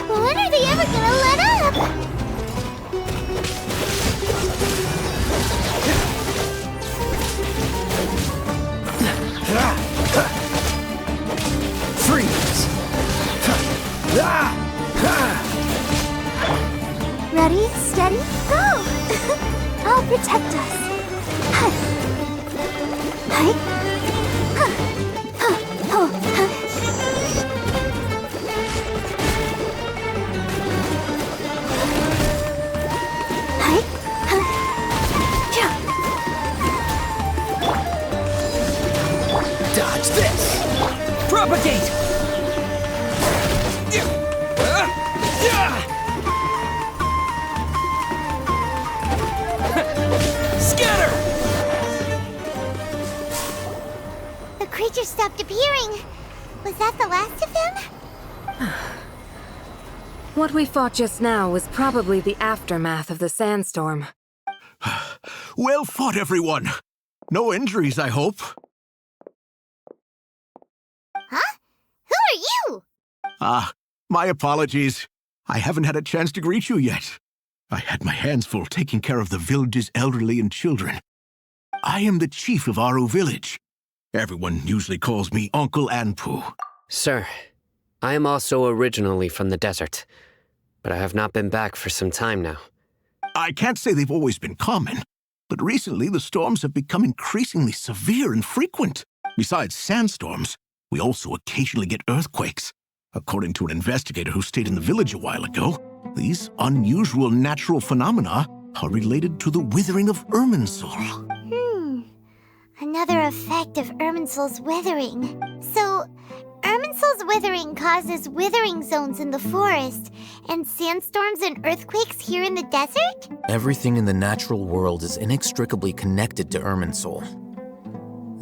When are they ever gonna let up? Freeze! Ready, steady, go! I'll protect us. Dodge this! Propagate! Scatter! The creature stopped appearing. Was that the last of them? What we fought just now was probably the aftermath of the sandstorm. Well fought, everyone. No injuries, I hope. Huh? Who are you? My apologies. I haven't had a chance to greet you yet. I had my hands full taking care of the village's elderly and children. I am the chief of Aru village. Everyone usually calls me Uncle Anpu. Sir, I am also originally from the desert, but I have not been back for some time now. I can't say they've always been common, but recently the storms have become increasingly severe and frequent. Besides sandstorms, we also occasionally get earthquakes. According to an investigator who stayed in the village a while ago, these unusual natural phenomena are related to the withering of Irminsul. Another effect of Irminsul's withering. So, Irminsul's withering causes withering zones in the forest, and sandstorms and earthquakes here in the desert? Everything in the natural world is inextricably connected to Irminsul.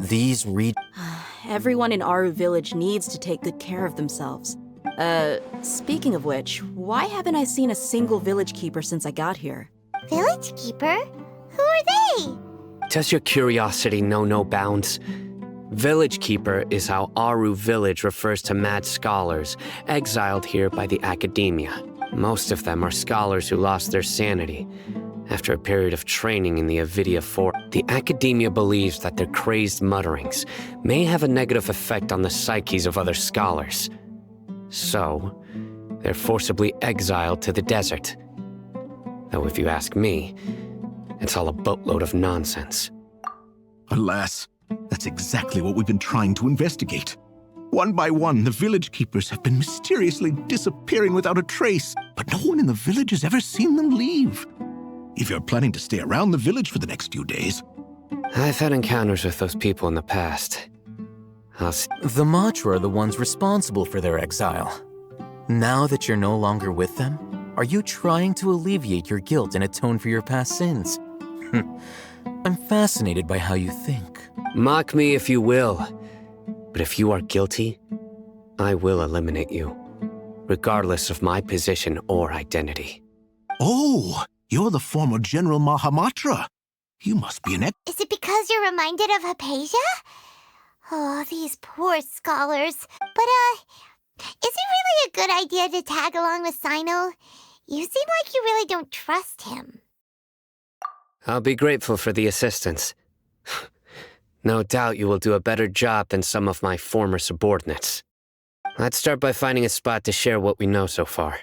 These Everyone in Aru Village needs to take good care of themselves. Speaking of which, why haven't I seen a single village keeper since I got here? Village keeper? Who are they? Does your curiosity know no bounds? Village Keeper is how Aru Village refers to mad scholars exiled here by the Akademiya. Most of them are scholars who lost their sanity after a period of training in the Avidya Forest. The Akademiya believes that their crazed mutterings may have a negative effect on the psyches of other scholars. So, they're forcibly exiled to the desert. Though if you ask me, it's all a boatload of nonsense. Alas, that's exactly what we've been trying to investigate. One by one, the village keepers have been mysteriously disappearing without a trace, but no one in the village has ever seen them leave. If you're planning to stay around the village for the next few days... I've had encounters with those people in the past. The Matra are the ones responsible for their exile. Now that you're no longer with them, are you trying to alleviate your guilt and atone for your past sins? I'm fascinated by how you think. Mock me if you will, but if you are guilty, I will eliminate you, regardless of my position or identity. Oh, you're the former General Mahamatra. You must be an Is it because you're reminded of Hypatia? Oh, these poor scholars. But, is it really a good idea to tag along with Sino? You seem like you really don't trust him. I'll be grateful for the assistance. No doubt you will do a better job than some of my former subordinates. Let's start by finding a spot to share what we know so far.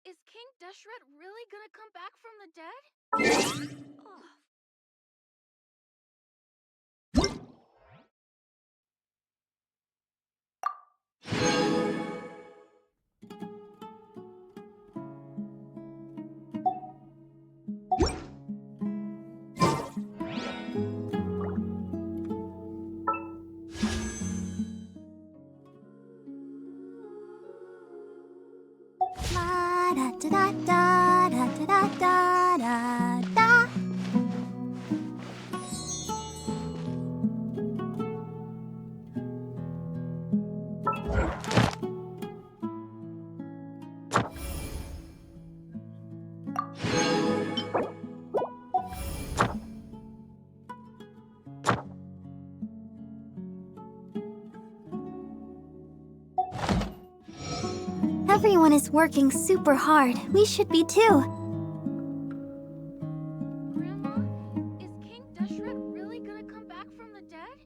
Is King Deshret really gonna come back from the dead? Everyone is working super hard. We should be too. Grandma, is King Deshret really gonna come back from the dead?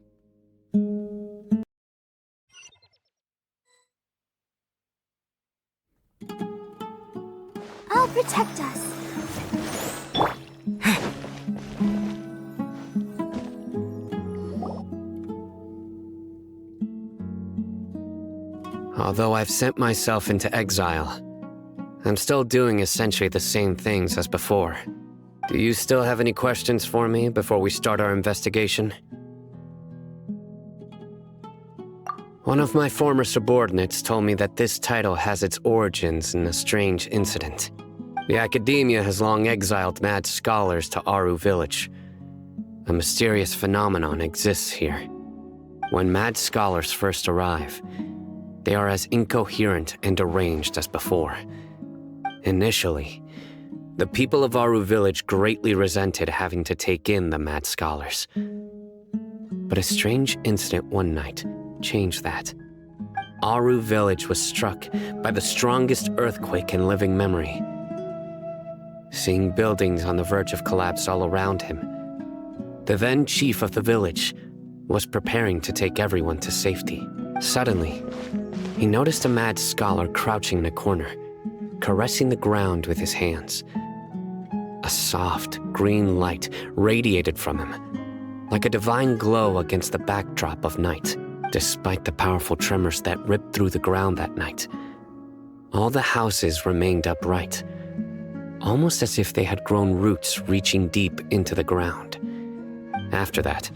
I'll protect us. Although I've sent myself into exile, I'm still doing essentially the same things as before. Do you still have any questions for me before we start our investigation? One of my former subordinates told me that this title has its origins in a strange incident. The Akademiya has long exiled mad scholars to Aru Village. A mysterious phenomenon exists here. When mad scholars first arrive, they are as incoherent and deranged as before. Initially, the people of Aru village greatly resented having to take in the mad scholars. But a strange incident one night changed that. Aru village was struck by the strongest earthquake in living memory. Seeing buildings on the verge of collapse all around him, the then chief of the village was preparing to take everyone to safety. Suddenly, he noticed a mad scholar crouching in a corner, caressing the ground with his hands. A soft, green light radiated from him, like a divine glow against the backdrop of night. Despite the powerful tremors that ripped through the ground that night, all the houses remained upright, almost as if they had grown roots reaching deep into the ground. After that,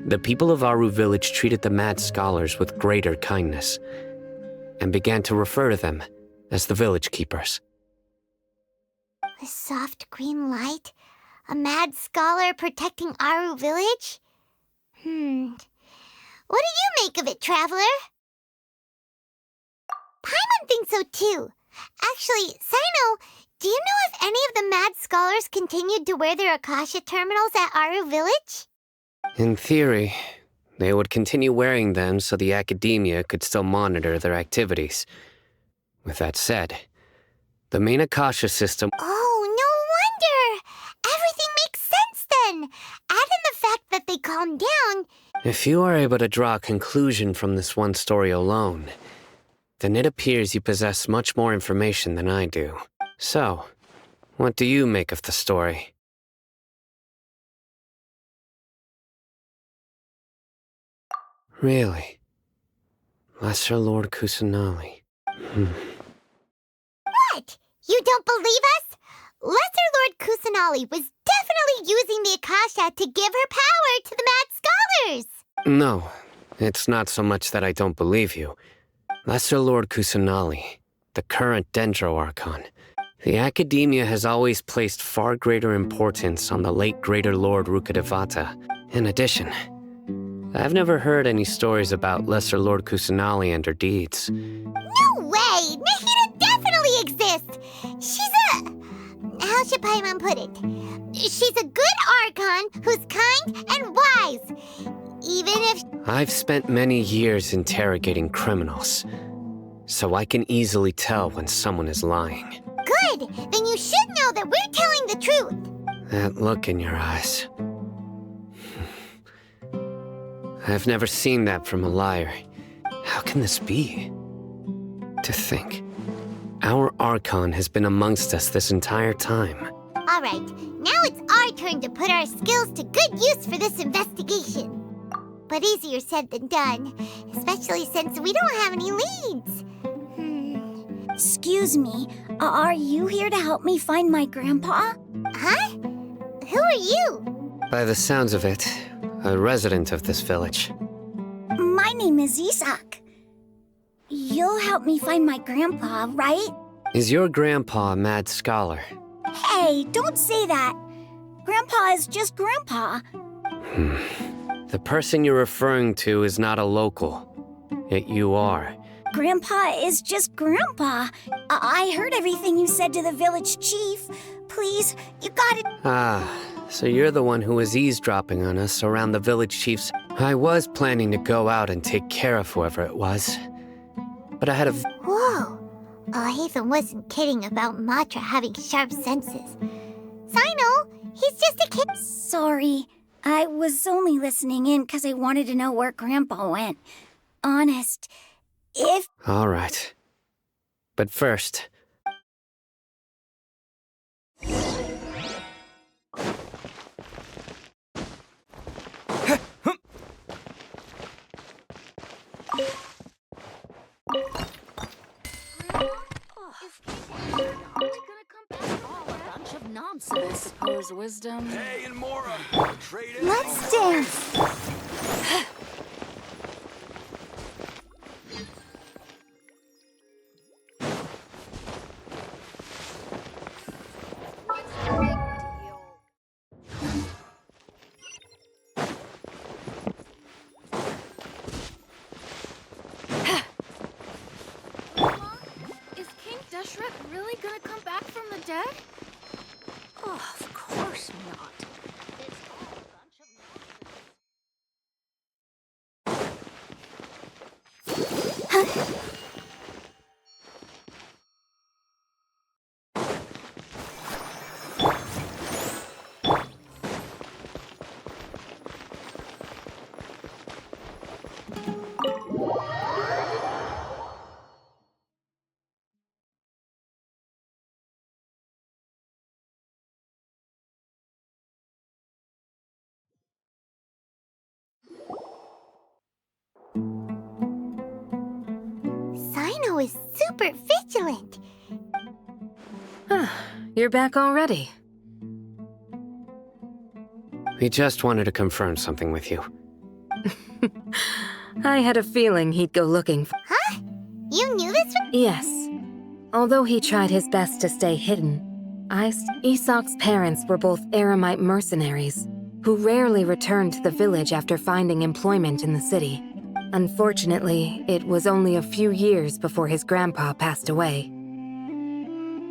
the people of Aru village treated the mad scholars with greater kindness and began to refer to them as the village keepers. A soft green light? A mad scholar protecting Aru village? What do you make of it, Traveler? Paimon thinks so too. Actually, Sino, do you know if any of the mad scholars continued to wear their Akasha terminals at Aru village? In theory, they would continue wearing them so the Akademiya could still monitor their activities. With that said, the main Akasha system— Oh, no wonder! Everything makes sense then! Add in the fact that they calmed down— If you are able to draw a conclusion from this one story alone, then it appears you possess much more information than I do. So, what do you make of the story? Really? Lesser Lord Kusanali. What? You don't believe us? Lesser Lord Kusanali was definitely using the Akasha to give her power to the mad scholars! No, it's not so much that I don't believe you. Lesser Lord Kusanali, the current Dendro Archon, the Akademiya has always placed far greater importance on the late Greater Lord Rukkhadevata. In addition, I've never heard any stories about Lesser Lord Kusanali and her deeds. No way! Nahida definitely exists! She's a— how should Paimon put it? She's a good Archon who's kind and wise. Even if— I've spent many years interrogating criminals, so I can easily tell when someone is lying. Good! Then you should know that we're telling the truth! That look in your eyes. I've never seen that from a liar. How can this be? To think, our Archon has been amongst us this entire time. Alright, now it's our turn to put our skills to good use for this investigation. But easier said than done, especially since we don't have any leads. Excuse me, are you here to help me find my grandpa? Huh? Who are you? By the sounds of it, a resident of this village. My name is Isak. You'll help me find my grandpa, right? Is your grandpa a mad scholar? Hey, don't say that. Grandpa is just Grandpa. The person you're referring to is not a local, yet you are. Grandpa is just Grandpa. I heard everything you said to the village chief. Please, you gotta— Ah, so you're the one who was eavesdropping on us around the village chief's— I was planning to go out and take care of whoever it was, but I had a— Whoa! Hatham wasn't kidding about Matra having sharp senses. Sino, he's just a kid— Sorry, I was only listening in because I wanted to know where Grandpa went. Honest, if— All right. But first— Nonsense. Suppose wisdom. Hey, and Mora, trade it. Let's dance. dead? Oh, of course not. Sino is super vigilant. You're back already. We just wanted to confirm something with you. I had a feeling he'd go looking for— Huh? You knew this? Yes. Although he tried his best to stay hidden, Abyssosque's parents were both Eremite mercenaries who rarely returned to the village after finding employment in the city. Unfortunately, it was only a few years before his grandpa passed away.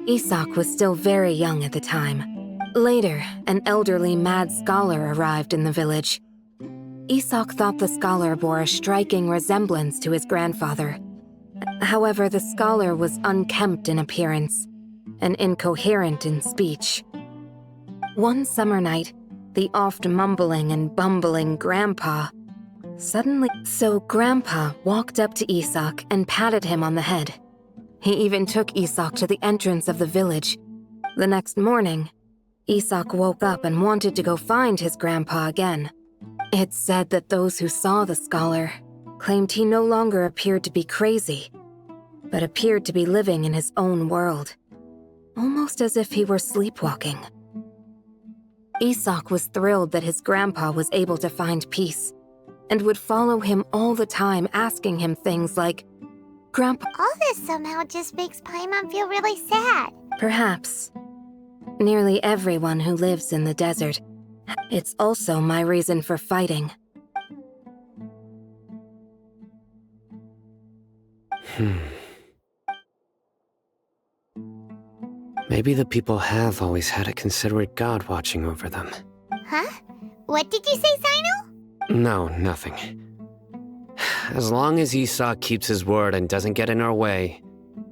Abyssosque was still very young at the time. Later, an elderly mad scholar arrived in the village. Abyssosque thought the scholar bore a striking resemblance to his grandfather. However, the scholar was unkempt in appearance and incoherent in speech. One summer night, the oft mumbling and bumbling grandpa Grandpa walked up to Abyssosque and patted him on the head. He even took Abyssosque to the entrance of the village. The next morning, Abyssosque woke up and wanted to go find his grandpa again. It's said that those who saw the scholar claimed he no longer appeared to be crazy, but appeared to be living in his own world, almost as if he were sleepwalking. Abyssosque was thrilled that his grandpa was able to find peace, and would follow him all the time, asking him things like, "Grandpa..." All this somehow just makes Paimon feel really sad. Perhaps. Nearly everyone who lives in the desert. It's also my reason for fighting. Maybe the people have always had a considerate god watching over them. Huh? What did you say, Sino? No, nothing. As long as Abyssosque keeps his word and doesn't get in our way.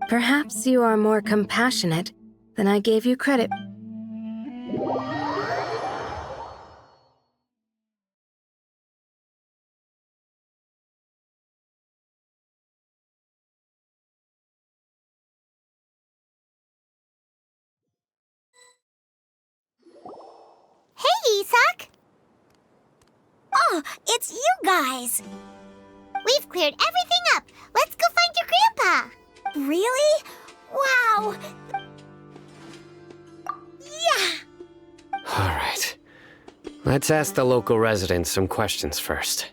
Perhaps you are more compassionate than I gave you credit. Hey, Abyssosque! Oh, it's you guys! We've cleared everything up. Let's go find your grandpa. Really? Wow! Yeah! Alright. Let's ask the local residents some questions first.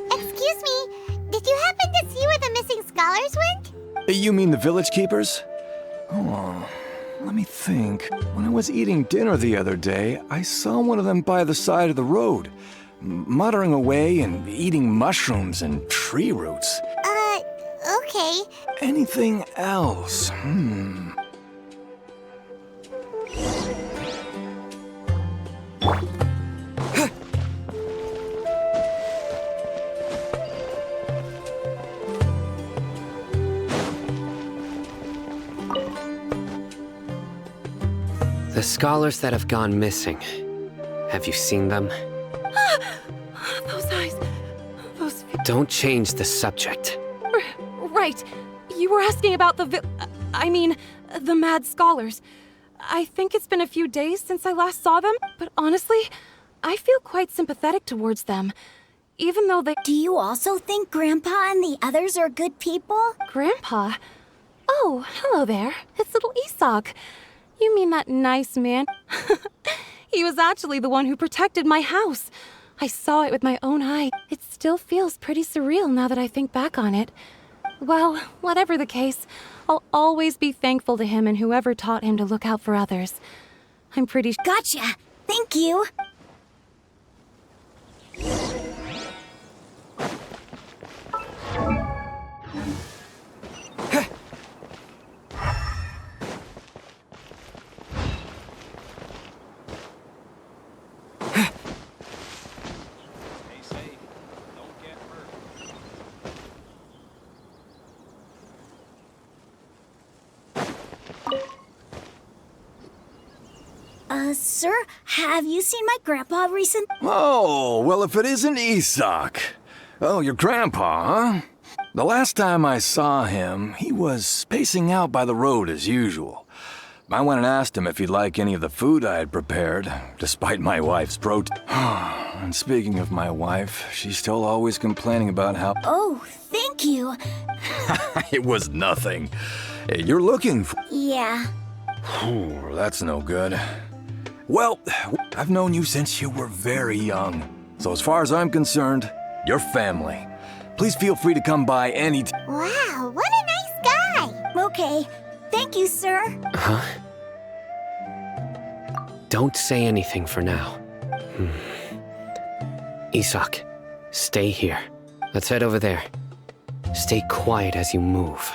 Excuse me, did you happen to see where the missing scholars went? You mean the village keepers? Oh, let me think. When I was eating dinner the other day, I saw one of them by the side of the road, muttering away and eating mushrooms and tree roots. Okay. Anything else? The scholars that have gone missing. Have you seen them? Those eyes. Those... Don't change the subject. Right. You were asking about the the mad scholars. I think it's been a few days since I last saw them, but honestly, I feel quite sympathetic towards them. Even though they... Do you also think Grandpa and the others are good people? Grandpa? Oh, hello there. It's little Isak. You mean that nice man? He was actually the one who protected my house. I saw it with my own eye. It still feels pretty surreal now that I think back on it. Well, whatever the case, I'll always be thankful to him and whoever taught him to look out for others. I'm pretty Gotcha! Thank you! Sir, have you seen my grandpa recently? Oh, well, if it isn't Isak. Oh, your grandpa, huh? The last time I saw him, he was spacing out by the road as usual. I went and asked him if he'd like any of the food I had prepared, despite my wife's protest. And speaking of my wife, she's still always complaining about how... Oh, thank you. It was nothing. Hey, you're looking for... Yeah. Ooh, that's no good. Well, I've known you since you were very young. So as far as I'm concerned, you're family. Please feel free to come by any time. Wow, what a nice guy! Okay, thank you, sir. Huh? Don't say anything for now. Isak, stay here. Let's head over there. Stay quiet as you move.